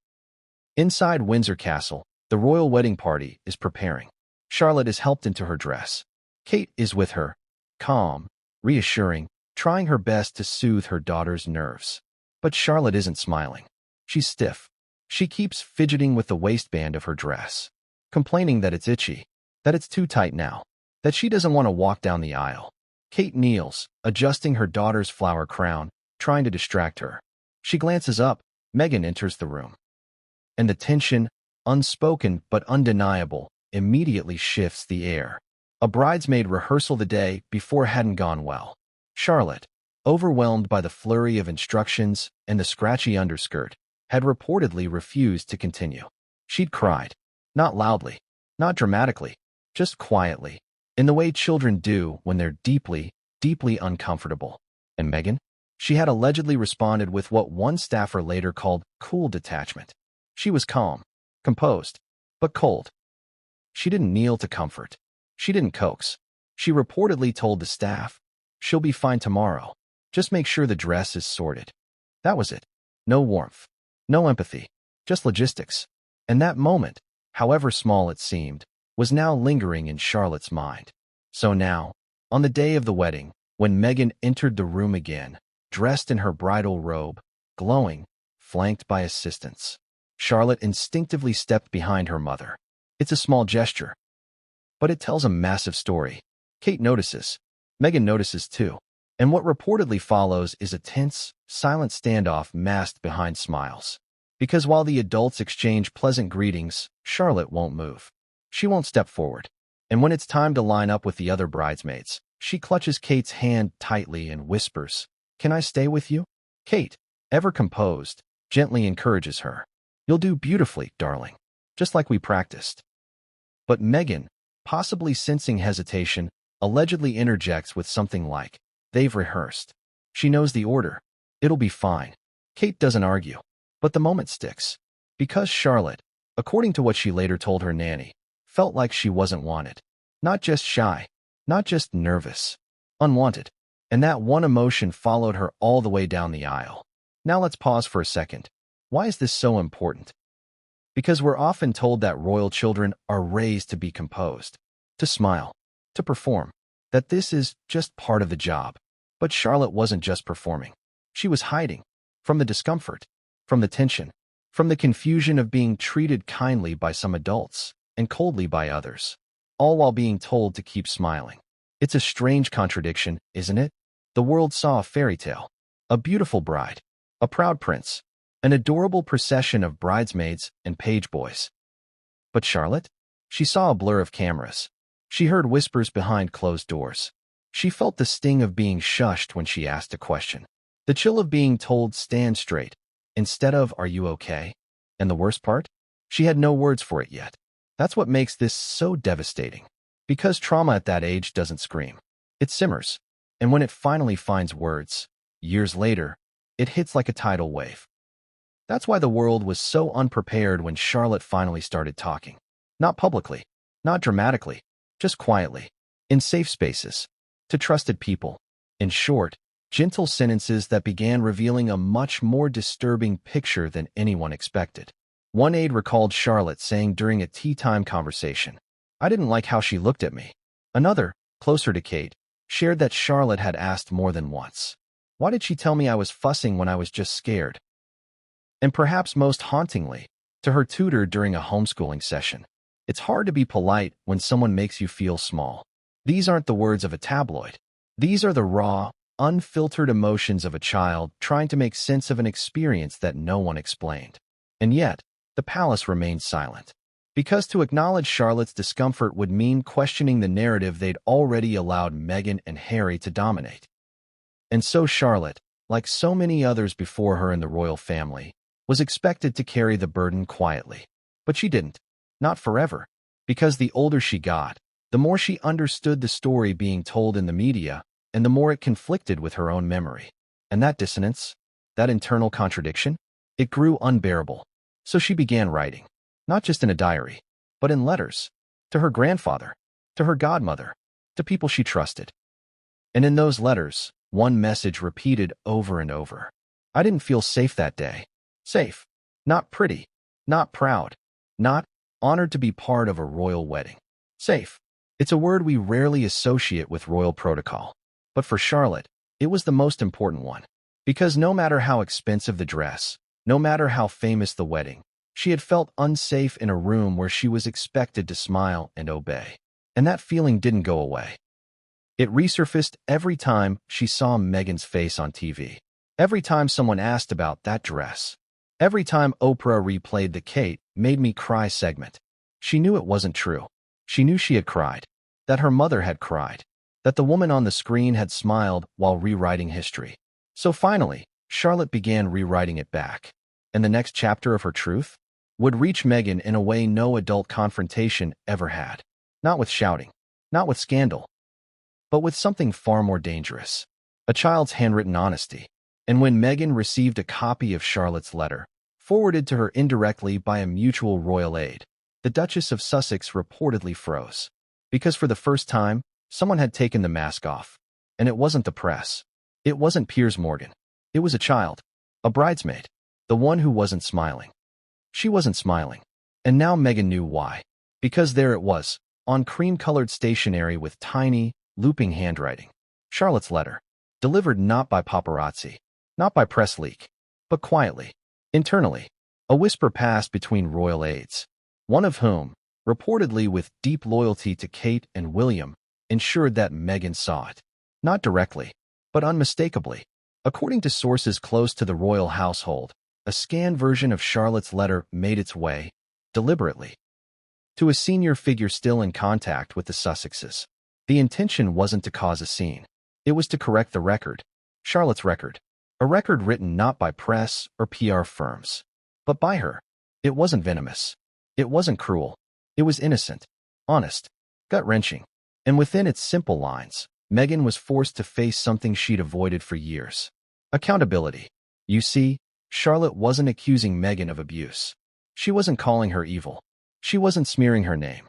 Inside Windsor Castle, the royal wedding party is preparing. Charlotte is helped into her dress. Kate is with her, calm, reassuring, trying her best to soothe her daughter's nerves. But Charlotte isn't smiling. She's stiff. She keeps fidgeting with the waistband of her dress, complaining that it's itchy, that it's too tight now, that she doesn't want to walk down the aisle. Kate kneels, adjusting her daughter's flower crown, trying to distract her. She glances up. Meghan enters the room. And the tension, unspoken but undeniable, immediately shifts the air. A bridesmaid rehearsal the day before hadn't gone well. Charlotte, overwhelmed by the flurry of instructions and the scratchy underskirt, had reportedly refused to continue. She'd cried. Not loudly, not dramatically, just quietly, in the way children do when they're deeply, deeply uncomfortable. And Meghan? She had allegedly responded with what one staffer later called cool detachment. She was calm, composed, but cold. She didn't kneel to comfort. She didn't coax. She reportedly told the staff, "She'll be fine tomorrow. Just make sure the dress is sorted." That was it. No warmth, no empathy, just logistics. And that moment, however small it seemed, was now lingering in Charlotte's mind. So now, on the day of the wedding, when Meghan entered the room again, dressed in her bridal robe, glowing, flanked by assistants, Charlotte instinctively stepped behind her mother. It's a small gesture, but it tells a massive story. Kate notices. Meghan notices too. And what reportedly follows is a tense, silent standoff masked behind smiles. Because while the adults exchange pleasant greetings, Charlotte won't move. She won't step forward. And when it's time to line up with the other bridesmaids, she clutches Kate's hand tightly and whispers, "Can I stay with you?" Kate, ever composed, gently encourages her. "You'll do beautifully, darling, just like we practiced." But Meghan, possibly sensing hesitation, allegedly interjects with something like, "They've rehearsed. She knows the order. It'll be fine." Kate doesn't argue, but the moment sticks. Because Charlotte, according to what she later told her nanny, felt like she wasn't wanted. Not just shy, not just nervous, unwanted. And that one emotion followed her all the way down the aisle. Now let's pause for a second. Why is this so important? Because we're often told that royal children are raised to be composed, to smile, to perform, that this is just part of the job. But Charlotte wasn't just performing. She was hiding from the discomfort, from the tension, from the confusion of being treated kindly by some adults and coldly by others, all while being told to keep smiling. It's a strange contradiction, isn't it? The world saw a fairy tale, a beautiful bride, a proud prince, an adorable procession of bridesmaids and page boys. But Charlotte? She saw a blur of cameras. She heard whispers behind closed doors. She felt the sting of being shushed when she asked a question. The chill of being told, "Stand straight," instead of, "Are you okay?" And the worst part? She had no words for it yet. That's what makes this so devastating. Because trauma at that age doesn't scream. It simmers. And when it finally finds words, years later, it hits like a tidal wave. That's why the world was so unprepared when Charlotte finally started talking. Not publicly, not dramatically, just quietly, in safe spaces, to trusted people. In short, gentle sentences that began revealing a much more disturbing picture than anyone expected. One aide recalled Charlotte saying during a tea-time conversation, "I didn't like how she looked at me." Another, closer to Kate, shared that Charlotte had asked more than once, "Why did she tell me I was fussing when I was just scared?" And perhaps most hauntingly, to her tutor during a homeschooling session, "It's hard to be polite when someone makes you feel small." These aren't the words of a tabloid. These are the raw, unfiltered emotions of a child trying to make sense of an experience that no one explained. And yet, the palace remained silent. Because to acknowledge Charlotte's discomfort would mean questioning the narrative they'd already allowed Meghan and Harry to dominate. And so Charlotte, like so many others before her in the royal family, was expected to carry the burden quietly. But she didn't. Not forever. Because the older she got, the more she understood the story being told in the media, and the more it conflicted with her own memory. And that dissonance, that internal contradiction, it grew unbearable. So she began writing, not just in a diary, but in letters, to her grandfather, to her godmother, to people she trusted. And in those letters, one message repeated over and over. I didn't feel safe that day. Safe. Not pretty. Not proud. Not honored to be part of a royal wedding. Safe. It's a word we rarely associate with royal protocol. But for Charlotte, it was the most important one. Because no matter how expensive the dress, no matter how famous the wedding, she had felt unsafe in a room where she was expected to smile and obey. And that feeling didn't go away. It resurfaced every time she saw Meghan's face on TV. Every time someone asked about that dress. Every time Oprah replayed the Kate made me cry segment. She knew it wasn't true. She knew she had cried. That her mother had cried. That the woman on the screen had smiled while rewriting history. So finally, Charlotte began rewriting it back. And the next chapter of her truth would reach Meghan in a way no adult confrontation ever had. Not with shouting. Not with scandal. But with something far more dangerous. A child's handwritten honesty. And when Meghan received a copy of Charlotte's letter, forwarded to her indirectly by a mutual royal aide, the Duchess of Sussex reportedly froze. Because for the first time, someone had taken the mask off. And it wasn't the press. It wasn't Piers Morgan. It was a child. A bridesmaid. The one who wasn't smiling. She wasn't smiling. And now Meghan knew why. Because there it was, on cream-colored stationery with tiny, looping handwriting. Charlotte's letter. Delivered not by paparazzi. Not by press leak. But quietly. Internally. A whisper passed between royal aides. One of whom, reportedly with deep loyalty to Kate and William, ensured that Meghan saw it. Not directly, but unmistakably. According to sources close to the royal household, a scanned version of Charlotte's letter made its way, deliberately, to a senior figure still in contact with the Sussexes. The intention wasn't to cause a scene. It was to correct the record. Charlotte's record. A record written not by press or PR firms, but by her. It wasn't venomous. It wasn't cruel. It was innocent, honest, gut-wrenching. And within its simple lines, Meghan was forced to face something she'd avoided for years. Accountability. You see, Charlotte wasn't accusing Meghan of abuse. She wasn't calling her evil. She wasn't smearing her name.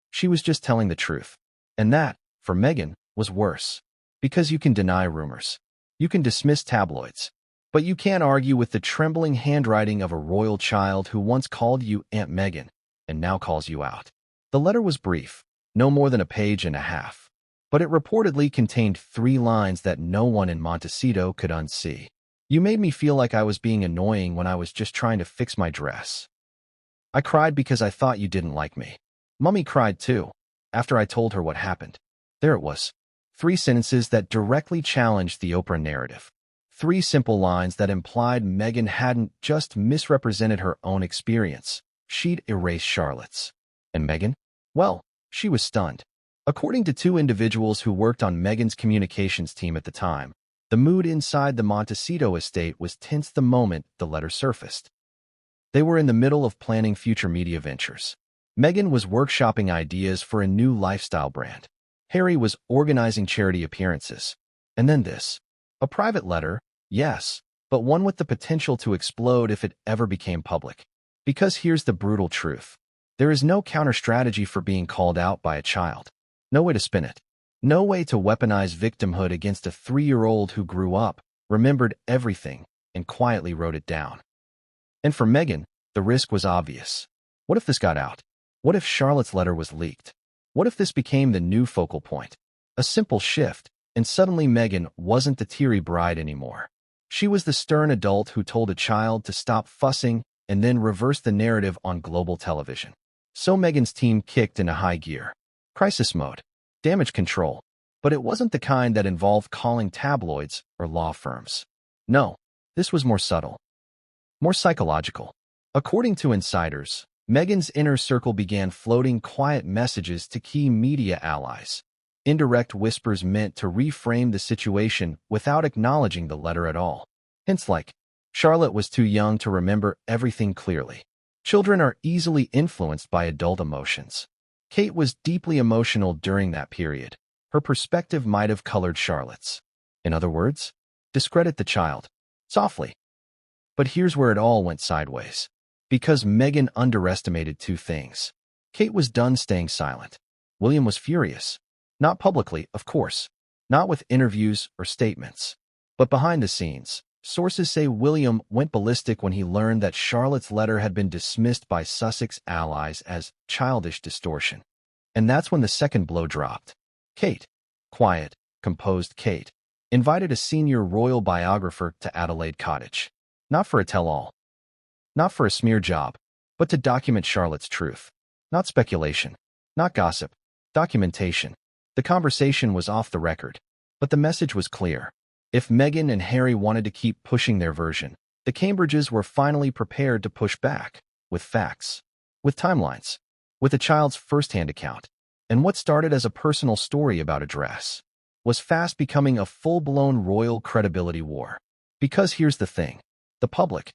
She was just telling the truth. And that, for Meghan, was worse. Because you can deny rumors. You can dismiss tabloids. But you can't argue with the trembling handwriting of a royal child who once called you Aunt Meghan and now calls you out. The letter was brief, no more than a page and a half. But it reportedly contained 3 lines that no one in Montecito could unsee. You made me feel like I was being annoying when I was just trying to fix my dress. I cried because I thought you didn't like me. Mummy cried too, after I told her what happened. There it was. 3 sentences that directly challenged the Oprah narrative. 3 simple lines that implied Meghan hadn't just misrepresented her own experience. She'd erased Charlotte's. And Meghan? Well, she was stunned. According to 2 individuals who worked on Meghan's communications team at the time, the mood inside the Montecito estate was tense the moment the letter surfaced. They were in the middle of planning future media ventures. Meghan was workshopping ideas for a new lifestyle brand. Harry was organizing charity appearances. And then this. A private letter, yes, but one with the potential to explode if it ever became public. Because here's the brutal truth. There is no counter-strategy for being called out by a child. No way to spin it. No way to weaponize victimhood against a 3-year-old who grew up, remembered everything, and quietly wrote it down. And for Meghan, the risk was obvious. What if this got out? What if Charlotte's letter was leaked? What if this became the new focal point? A simple shift, and suddenly Meghan wasn't the teary bride anymore. She was the stern adult who told a child to stop fussing and then reversed the narrative on global television. So Meghan's team kicked into high gear. Crisis mode. Damage control. But it wasn't the kind that involved calling tabloids or law firms. No, this was more subtle. More psychological. According to insiders, Meghan's inner circle began floating quiet messages to key media allies. Indirect whispers meant to reframe the situation without acknowledging the letter at all. Hints like, Charlotte was too young to remember everything clearly. Children are easily influenced by adult emotions. Kate was deeply emotional during that period. Her perspective might have colored Charlotte's. In other words, discredit the child. Softly. But here's where it all went sideways. Because Meghan underestimated two things. Kate was done staying silent. William was furious. Not publicly, of course. Not with interviews or statements. But behind the scenes, sources say William went ballistic when he learned that Charlotte's letter had been dismissed by Sussex allies as childish distortion. And that's when the second blow dropped. Kate, quiet, composed Kate, invited a senior royal biographer to Adelaide Cottage. Not for a tell-all. Not for a smear job, but to document Charlotte's truth. Not speculation. Not gossip. Documentation. The conversation was off the record, but the message was clear. If Meghan and Harry wanted to keep pushing their version, the Cambridges were finally prepared to push back, with facts, with timelines, with a child's first-hand account. And what started as a personal story about a dress was fast becoming a full-blown royal credibility war. Because here's the thing, the public,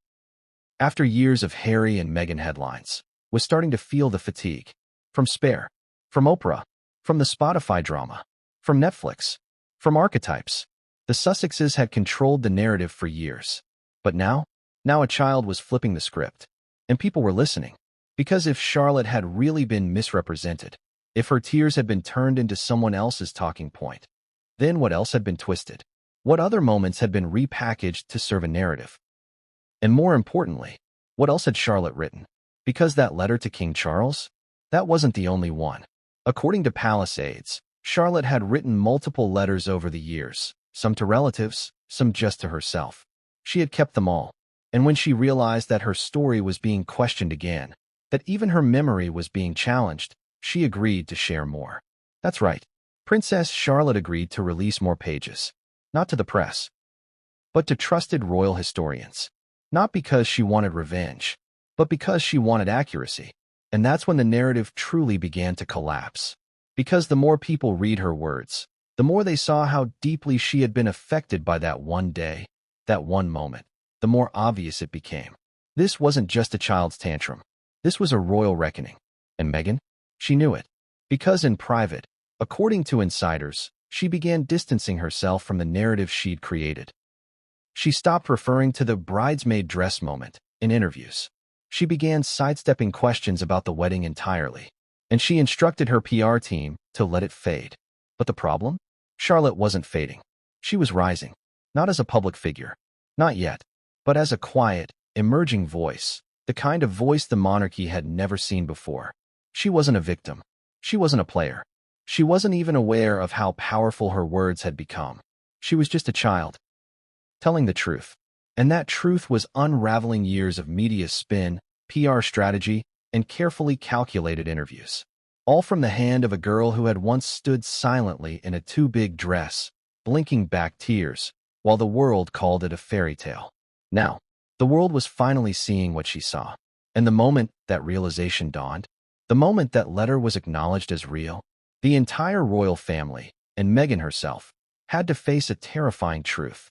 after years of Harry and Meghan headlines, was starting to feel the fatigue. From Spare, from Oprah, from the Spotify drama, from Netflix, from archetypes. The Sussexes had controlled the narrative for years. But now a child was flipping the script. And people were listening. Because if Charlotte had really been misrepresented, if her tears had been turned into someone else's talking point, then what else had been twisted? What other moments had been repackaged to serve a narrative? And more importantly, what else had Charlotte written? Because that letter to King Charles? That wasn't the only one. According to Palace aides, Charlotte had written multiple letters over the years, some to relatives, some just to herself. She had kept them all. And when she realized that her story was being questioned again, that even her memory was being challenged, she agreed to share more. That's right. Princess Charlotte agreed to release more pages. Not to the press, but to trusted royal historians. Not because she wanted revenge, but because she wanted accuracy. And that's when the narrative truly began to collapse. Because the more people read her words, the more they saw how deeply she had been affected by that one day, that one moment, the more obvious it became. This wasn't just a child's tantrum. This was a royal reckoning. And Meghan? She knew it. Because in private, according to insiders, she began distancing herself from the narrative she'd created. She stopped referring to the bridesmaid dress moment in interviews. She began sidestepping questions about the wedding entirely. And she instructed her PR team to let it fade. But the problem? Charlotte wasn't fading. She was rising. Not as a public figure. Not yet. But as a quiet, emerging voice. The kind of voice the monarchy had never seen before. She wasn't a victim. She wasn't a player. She wasn't even aware of how powerful her words had become. She was just a child, telling the truth. And that truth was unraveling years of media spin, PR strategy, and carefully calculated interviews. All from the hand of a girl who had once stood silently in a too-big dress, blinking back tears, while the world called it a fairy tale. Now, the world was finally seeing what she saw. And the moment that realization dawned, the moment that letter was acknowledged as real, the entire royal family, and Meghan herself, had to face a terrifying truth.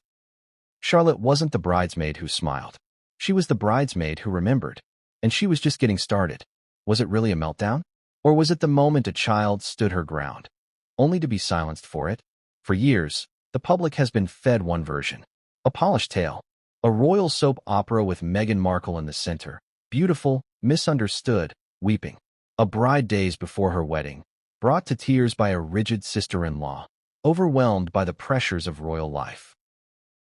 Charlotte wasn't the bridesmaid who smiled. She was the bridesmaid who remembered. And she was just getting started. Was it really a meltdown? Or was it the moment a child stood her ground, only to be silenced for it? For years, the public has been fed one version. A polished tale. A royal soap opera with Meghan Markle in the center. Beautiful, misunderstood, weeping. A bride days before her wedding, brought to tears by a rigid sister-in-law, overwhelmed by the pressures of royal life.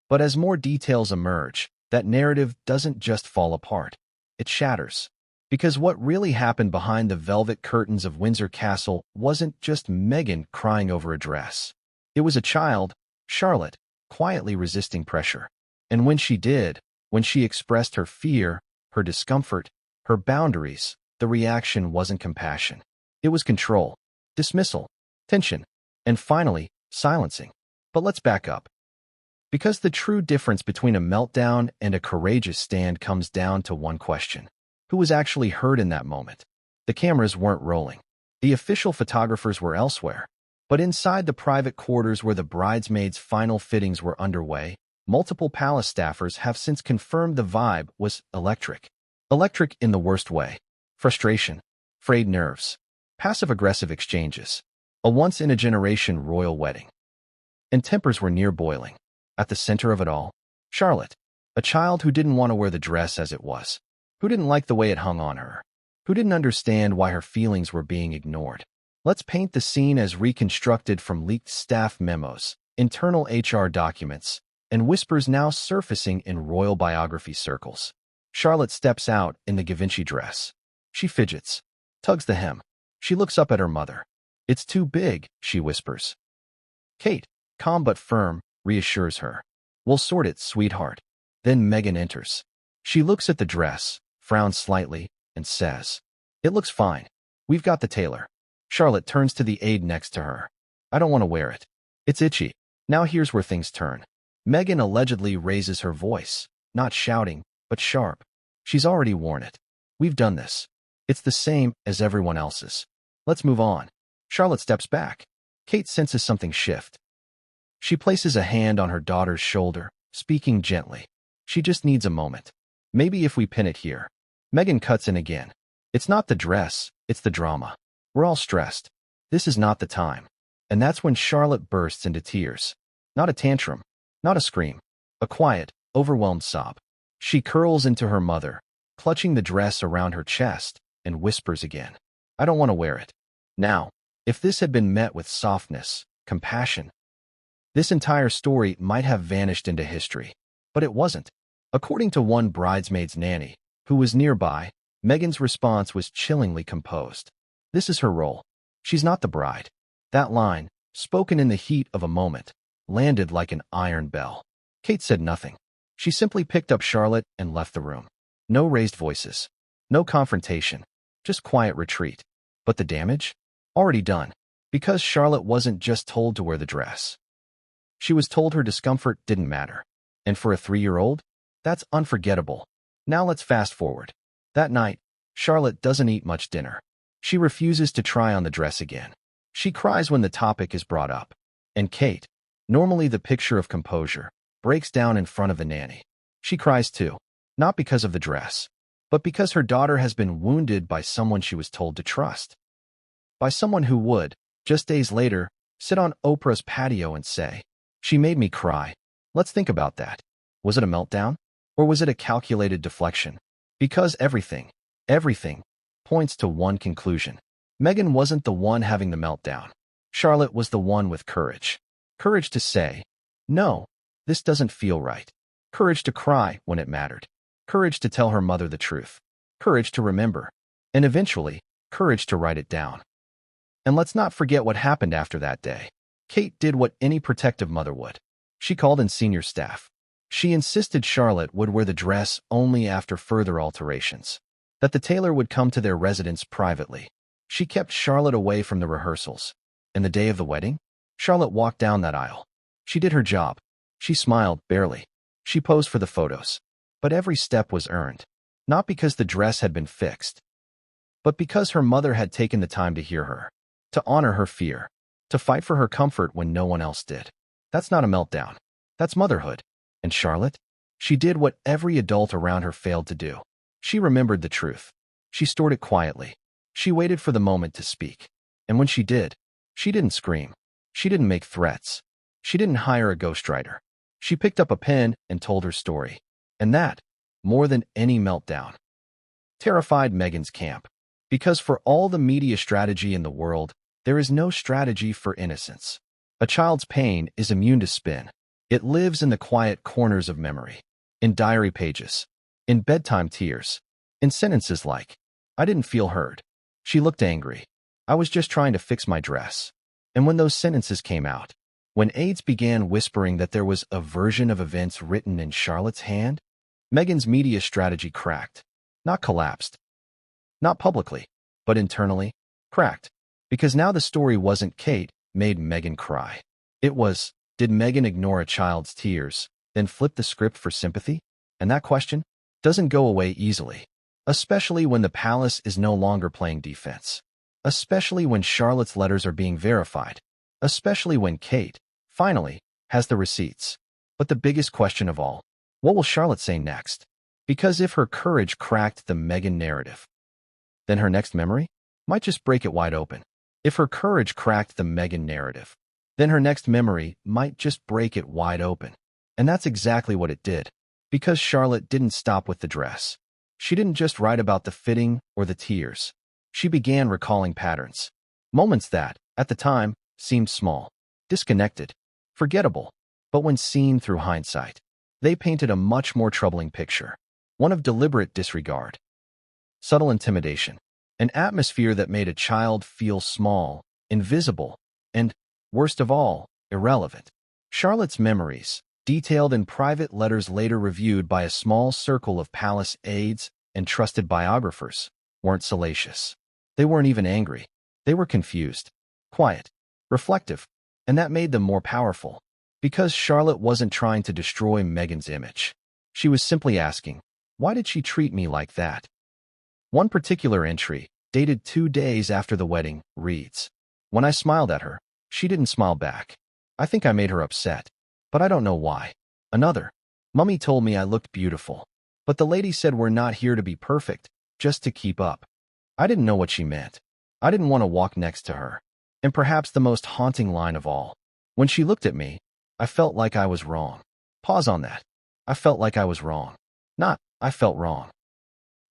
But as more details emerge, that narrative doesn't just fall apart. It shatters. Because what really happened behind the velvet curtains of Windsor Castle wasn't just Meghan crying over a dress. It was a child, Charlotte, quietly resisting pressure. And when she did, when she expressed her fear, her discomfort, her boundaries, the reaction wasn't compassion. It was control, dismissal, tension, and finally, silencing. But let's back up. Because the true difference between a meltdown and a courageous stand comes down to one question. Who was actually hurt in that moment? The cameras weren't rolling. The official photographers were elsewhere. But inside the private quarters where the bridesmaids' final fittings were underway, multiple palace staffers have since confirmed the vibe was electric. Electric in the worst way. Frustration, frayed nerves, passive-aggressive exchanges. A once-in-a-generation royal wedding. And tempers were near boiling. At the center of it all, Charlotte, a child who didn't want to wear the dress as it was, who didn't like the way it hung on her, who didn't understand why her feelings were being ignored. Let's paint the scene as reconstructed from leaked staff memos, internal HR documents, and whispers now surfacing in royal biography circles. Charlotte steps out in the Givenchy dress. She fidgets, tugs the hem. She looks up at her mother. "It's too big," she whispers. Kate, calm but firm, reassures her. "We'll sort it, sweetheart." Then Meghan enters. She looks at the dress, frowns slightly, and says, "It looks fine. We've got the tailor." Charlotte turns to the aide next to her. "I don't want to wear it. It's itchy." Now here's where things turn. Meghan allegedly raises her voice, not shouting, but sharp. "She's already worn it. We've done this. It's the same as everyone else's. Let's move on." Charlotte steps back. Kate senses something shift. She places a hand on her daughter's shoulder, speaking gently. "She just needs a moment. Maybe if we pin it here." Meghan cuts in again. "It's not the dress, it's the drama. We're all stressed. This is not the time." And that's when Charlotte bursts into tears. Not a tantrum, not a scream, a quiet, overwhelmed sob. She curls into her mother, clutching the dress around her chest, and whispers again, "I don't want to wear it." Now, if this had been met with softness, compassion, this entire story might have vanished into history. But it wasn't. According to one bridesmaid's nanny, who was nearby, Meghan's response was chillingly composed. This is her role. She's not the bride. That line, spoken in the heat of a moment, landed like an iron bell. Kate said nothing. She simply picked up Charlotte and left the room. No raised voices. No confrontation. Just quiet retreat. But the damage? Already done. Because Charlotte wasn't just told to wear the dress. She was told her discomfort didn't matter. And for a 3-year-old, that's unforgettable. Now let's fast forward. That night, Charlotte doesn't eat much dinner. She refuses to try on the dress again. She cries when the topic is brought up. And Kate, normally the picture of composure, breaks down in front of the nanny. She cries too, not because of the dress, but because her daughter has been wounded by someone she was told to trust. By someone who would, just days later, sit on Oprah's patio and say, "She made me cry." Let's think about that. Was it a meltdown? Or was it a calculated deflection? Because everything, points to one conclusion. Meghan wasn't the one having the meltdown. Charlotte was the one with courage. Courage to say, "No, this doesn't feel right." Courage to cry when it mattered. Courage to tell her mother the truth. Courage to remember. And eventually, courage to write it down. And let's not forget what happened after that day. Kate did what any protective mother would. She called in senior staff. She insisted Charlotte would wear the dress only after further alterations, that the tailor would come to their residence privately. She kept Charlotte away from the rehearsals. And the day of the wedding, Charlotte walked down that aisle. She did her job. She smiled, barely. She posed for the photos. But every step was earned. Not because the dress had been fixed, but because her mother had taken the time to hear her, to honor her fear, to fight for her comfort when no one else did. That's not a meltdown. That's motherhood. And Charlotte? She did what every adult around her failed to do. She remembered the truth. She stored it quietly. She waited for the moment to speak. And when she did, she didn't scream. She didn't make threats. She didn't hire a ghostwriter. She picked up a pen and told her story. And that, more than any meltdown, terrified Meghan's camp. Because for all the media strategy in the world, there is no strategy for innocence. A child's pain is immune to spin. It lives in the quiet corners of memory, in diary pages, in bedtime tears, in sentences like, "I didn't feel heard. She looked angry. I was just trying to fix my dress." And when those sentences came out, when aides began whispering that there was a version of events written in Charlotte's hand, Meghan's media strategy cracked. Not collapsed. Not publicly, but internally, cracked. Because now the story wasn't Kate made Meghan cry. It was, did Meghan ignore a child's tears, then flip the script for sympathy? And that question doesn't go away easily. especially when the palace is no longer playing defense, especially when Charlotte's letters are being verified, especially when Kate, finally, has the receipts. But the biggest question of all, what will Charlotte say next? Because if her courage cracked the Meghan narrative, then her next memory might just break it wide open. If her courage cracked the Meghan narrative, then her next memory might just break it wide open. And that's exactly what it did. Because Charlotte didn't stop with the dress. She didn't just write about the fitting or the tears. She began recalling patterns. Moments that, at the time, seemed small, disconnected, forgettable. But when seen through hindsight, they painted a much more troubling picture. One of deliberate disregard, subtle intimidation, an atmosphere that made a child feel small, invisible, and, worst of all, irrelevant. Charlotte's memories, detailed in private letters later reviewed by a small circle of palace aides and trusted biographers, weren't salacious. They weren't even angry. They were confused, quiet, reflective, and that made them more powerful. Because Charlotte wasn't trying to destroy Meghan's image. She was simply asking, why did she treat me like that? One particular entry, dated 2 days after the wedding, reads, "When I smiled at her, she didn't smile back. I think I made her upset, but I don't know why." Another, "Mummy told me I looked beautiful, but the lady said we're not here to be perfect, just to keep up." I didn't know what she meant. I didn't want to walk next to her. And perhaps the most haunting line of all, when she looked at me, I felt like I was wrong. Pause on that. I felt like I was wrong. Not, I felt wrong.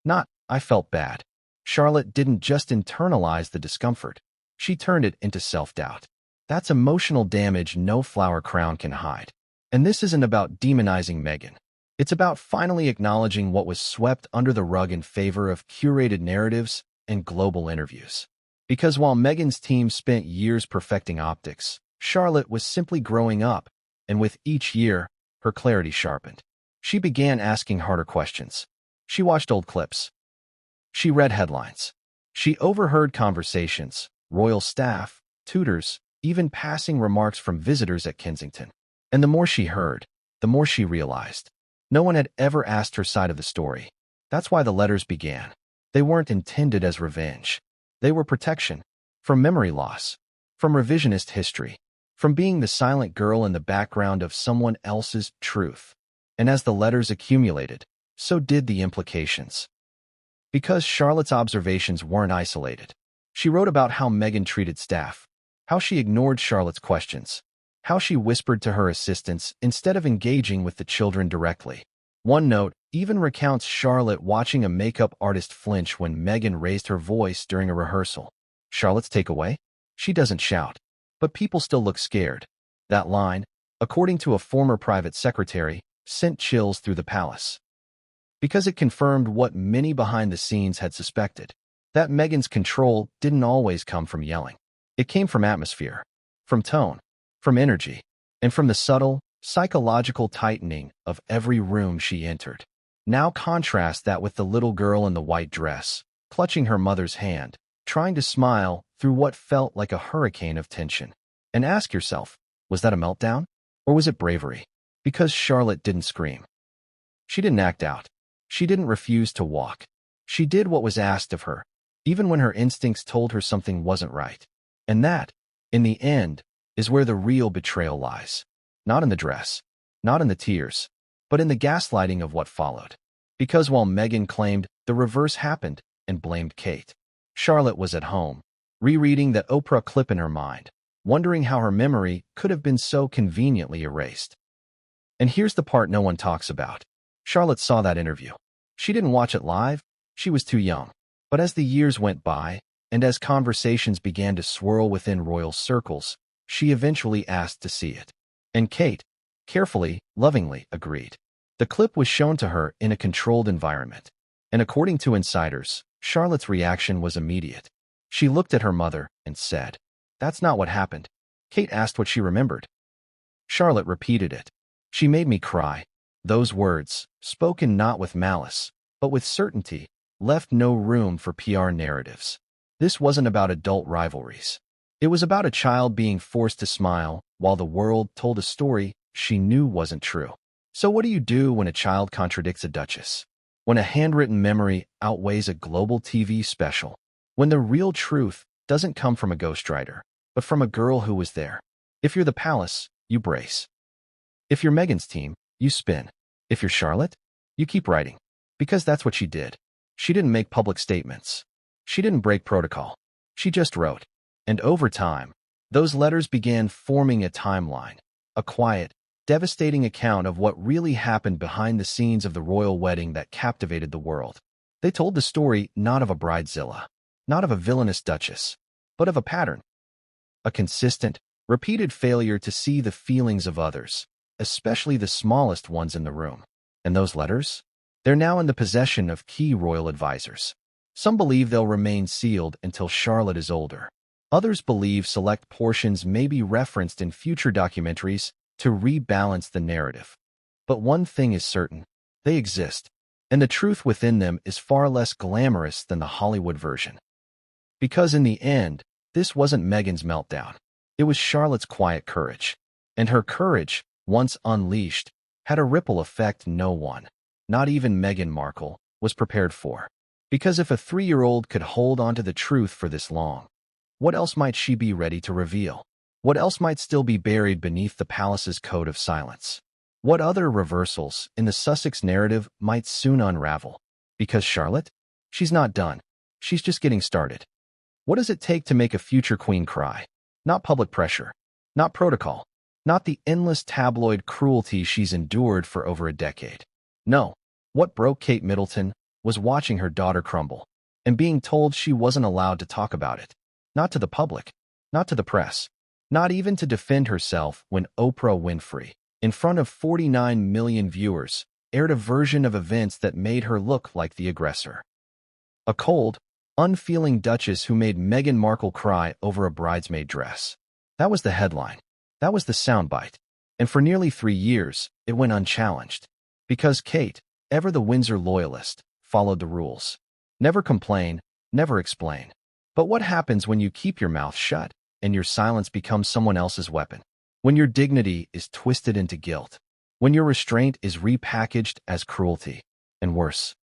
Not, I felt bad. Charlotte didn't just internalize the discomfort. She turned it into self-doubt. That's emotional damage no flower crown can hide. And this isn't about demonizing Meghan. It's about finally acknowledging what was swept under the rug in favor of curated narratives and global interviews. Because while Meghan's team spent years perfecting optics, Charlotte was simply growing up, and with each year, her clarity sharpened. She began asking harder questions. She watched old clips. She read headlines. She overheard conversations, royal staff, tutors, even passing remarks from visitors at Kensington. And the more she heard, the more she realized. No one had ever asked her side of the story. That's why the letters began. They weren't intended as revenge. They were protection. From memory loss. From revisionist history. From being the silent girl in the background of someone else's truth. And as the letters accumulated, so did the implications. Because Charlotte's observations weren't isolated. She wrote about how Meghan treated staff, how she ignored Charlotte's questions, how she whispered to her assistants instead of engaging with the children directly. One note even recounts Charlotte watching a makeup artist flinch when Meghan raised her voice during a rehearsal. Charlotte's takeaway? She doesn't shout. But people still look scared. That line, according to a former private secretary, sent chills through the palace. Because it confirmed what many behind the scenes had suspected, that Meghan's control didn't always come from yelling. It came from atmosphere, from tone, from energy, and from the subtle, psychological tightening of every room she entered. Now contrast that with the little girl in the white dress, clutching her mother's hand, trying to smile through what felt like a hurricane of tension. And ask yourself, was that a meltdown? Or was it bravery? Because Charlotte didn't scream. She didn't act out. She didn't refuse to walk. She did what was asked of her, even when her instincts told her something wasn't right. And that, in the end, is where the real betrayal lies. Not in the dress, not in the tears, but in the gaslighting of what followed. Because while Meghan claimed the reverse happened and blamed Kate, Charlotte was at home, rereading the Oprah clip in her mind, wondering how her memory could have been so conveniently erased. And here's the part no one talks about. Charlotte saw that interview. She didn't watch it live. She was too young. But as the years went by, and as conversations began to swirl within royal circles, she eventually asked to see it. And Kate, carefully, lovingly, agreed. The clip was shown to her in a controlled environment. And according to insiders, Charlotte's reaction was immediate. She looked at her mother and said, "That's not what happened." Kate asked what she remembered. Charlotte repeated it. "She made me cry." Those words, spoken not with malice, but with certainty, left no room for PR narratives. This wasn't about adult rivalries. It was about a child being forced to smile while the world told a story she knew wasn't true. So what do you do when a child contradicts a duchess? when a handwritten memory outweighs a global TV special, when the real truth doesn't come from a ghostwriter, but from a girl who was there. If you're the palace, you brace. If you're Meghan's team, you spin. If you're Charlotte, you keep writing. Because that's what she did. She didn't make public statements. She didn't break protocol. She just wrote. And over time, those letters began forming a timeline, a quiet, devastating account of what really happened behind the scenes of the royal wedding that captivated the world. They told the story not of a bridezilla, not of a villainous duchess, but of a pattern. A consistent, repeated failure to see the feelings of others, especially the smallest ones in the room. And those letters? They're now in the possession of key royal advisors. Some believe they'll remain sealed until Charlotte is older. Others believe select portions may be referenced in future documentaries to rebalance the narrative. But one thing is certain, they exist, and the truth within them is far less glamorous than the Hollywood version. Because in the end, this wasn't Meghan's meltdown. It was Charlotte's quiet courage. And her courage, once unleashed, had a ripple effect no one, not even Meghan Markle, was prepared for. Because if a 3-year-old could hold on to the truth for this long, what else might she be ready to reveal? What else might still be buried beneath the palace's code of silence? What other reversals in the Sussex narrative might soon unravel? Because Charlotte? She's not done. She's just getting started. What does it take to make a future queen cry? Not public pressure, not protocol, not the endless tabloid cruelty she's endured for over a decade. No, what broke Kate Middleton was watching her daughter crumble and being told she wasn't allowed to talk about it. Not to the public, not to the press, not even to defend herself when Oprah Winfrey, in front of 49 million viewers, aired a version of events that made her look like the aggressor. A cold, unfeeling duchess who made Meghan Markle cry over a bridesmaid dress. That was the headline. That was the soundbite. And for nearly 3 years, it went unchallenged. Because Kate, ever the Windsor loyalist, followed the rules. Never complain, never explain. But what happens when you keep your mouth shut and your silence becomes someone else's weapon? When your dignity is twisted into guilt? When your restraint is repackaged as cruelty? And worse,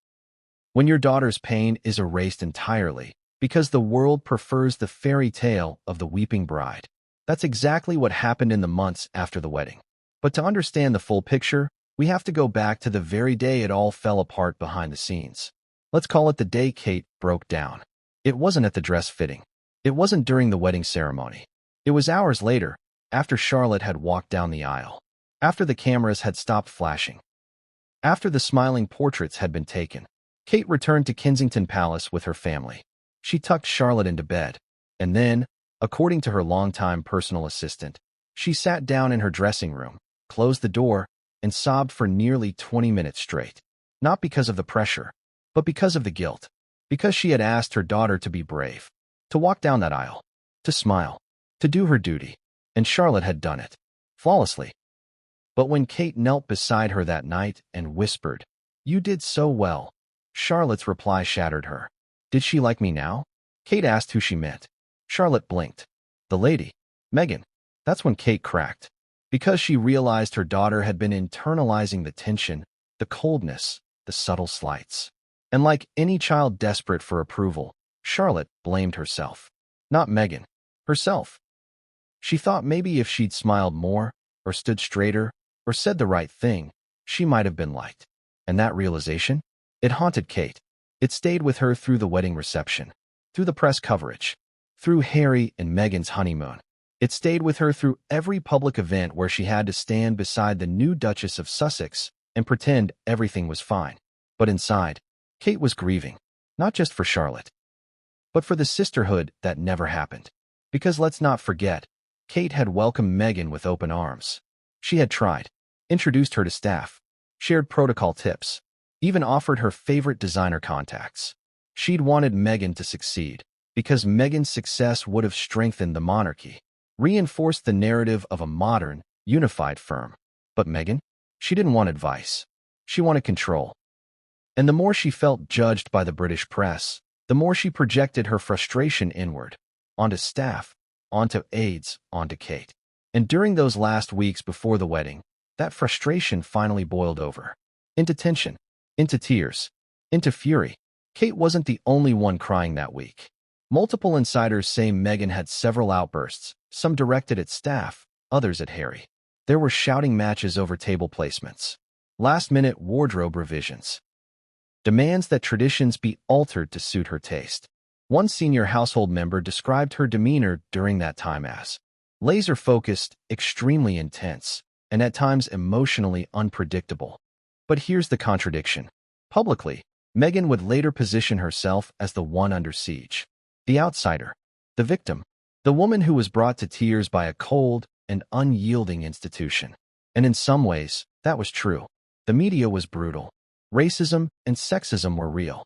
when your daughter's pain is erased entirely because the world prefers the fairy tale of the weeping bride. That's exactly what happened in the months after the wedding. But to understand the full picture, we have to go back to the very day it all fell apart behind the scenes. Let's call it the day Kate broke down. It wasn't at the dress fitting. It wasn't during the wedding ceremony. It was hours later, after Charlotte had walked down the aisle, after the cameras had stopped flashing, after the smiling portraits had been taken. Kate returned to Kensington Palace with her family. She tucked Charlotte into bed, and then, according to her longtime personal assistant, she sat down in her dressing room, closed the door, and sobbed for nearly 20 minutes straight. Not because of the pressure, but because of the guilt. Because she had asked her daughter to be brave, to walk down that aisle, to smile, to do her duty, and Charlotte had done it, flawlessly. But when Kate knelt beside her that night and whispered, "You did so well," Charlotte's reply shattered her. Did she like me now? Kate asked who she meant. Charlotte blinked. The lady, Meghan. That's when Kate cracked. Because she realized her daughter had been internalizing the tension, the coldness, the subtle slights. And like any child desperate for approval, Charlotte blamed herself. Not Meghan. Herself. She thought maybe if she'd smiled more, or stood straighter, or said the right thing, she might have been liked. And that realization? It haunted Kate. It stayed with her through the wedding reception, through the press coverage, through Harry and Meghan's honeymoon. It stayed with her through every public event where she had to stand beside the new Duchess of Sussex and pretend everything was fine. But inside, Kate was grieving, not just for Charlotte, but for the sisterhood that never happened. Because let's not forget, Kate had welcomed Meghan with open arms. She had tried, introduced her to staff, shared protocol tips, even offered her favorite designer contacts. She'd wanted Meghan to succeed, because Meghan's success would have strengthened the monarchy, reinforced the narrative of a modern, unified firm. But Meghan? She didn't want advice. She wanted control. And the more she felt judged by the British press, the more she projected her frustration inward, onto staff, onto aides, onto Kate. And during those last weeks before the wedding, that frustration finally boiled over. Into tension, into tears, Into fury. Kate wasn't the only one crying that week. Multiple insiders say Meghan had several outbursts, some directed at staff, others at Harry. There were shouting matches over table placements, last-minute wardrobe revisions, demands that traditions be altered to suit her taste. One senior household member described her demeanor during that time as laser-focused, extremely intense, and at times emotionally unpredictable. But here's the contradiction. Publicly, Meghan would later position herself as the one under siege, the outsider, the victim, the woman who was brought to tears by a cold and unyielding institution. And in some ways, that was true. The media was brutal. Racism and sexism were real.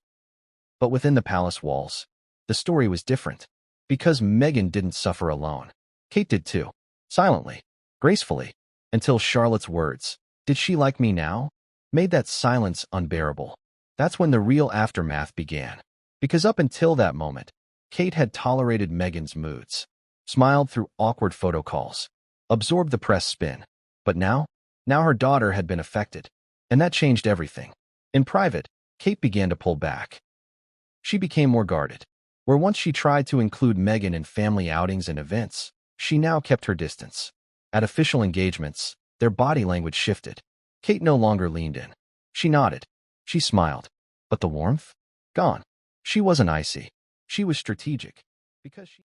But within the palace walls, the story was different. Because Meghan didn't suffer alone. Kate did too. Silently, gracefully, until Charlotte's words, "Did she like me now?" made that silence unbearable. That's when the real aftermath began. Because up until that moment, Kate had tolerated Meghan's moods, smiled through awkward photo calls, absorbed the press spin. But now her daughter had been affected, and that changed everything. In private, Kate began to pull back. She became more guarded. Where once she tried to include Meghan in family outings and events, she now kept her distance. At official engagements, their body language shifted. Kate no longer leaned in. She nodded. She smiled. But the warmth? Gone. She wasn't icy. She was strategic. Because she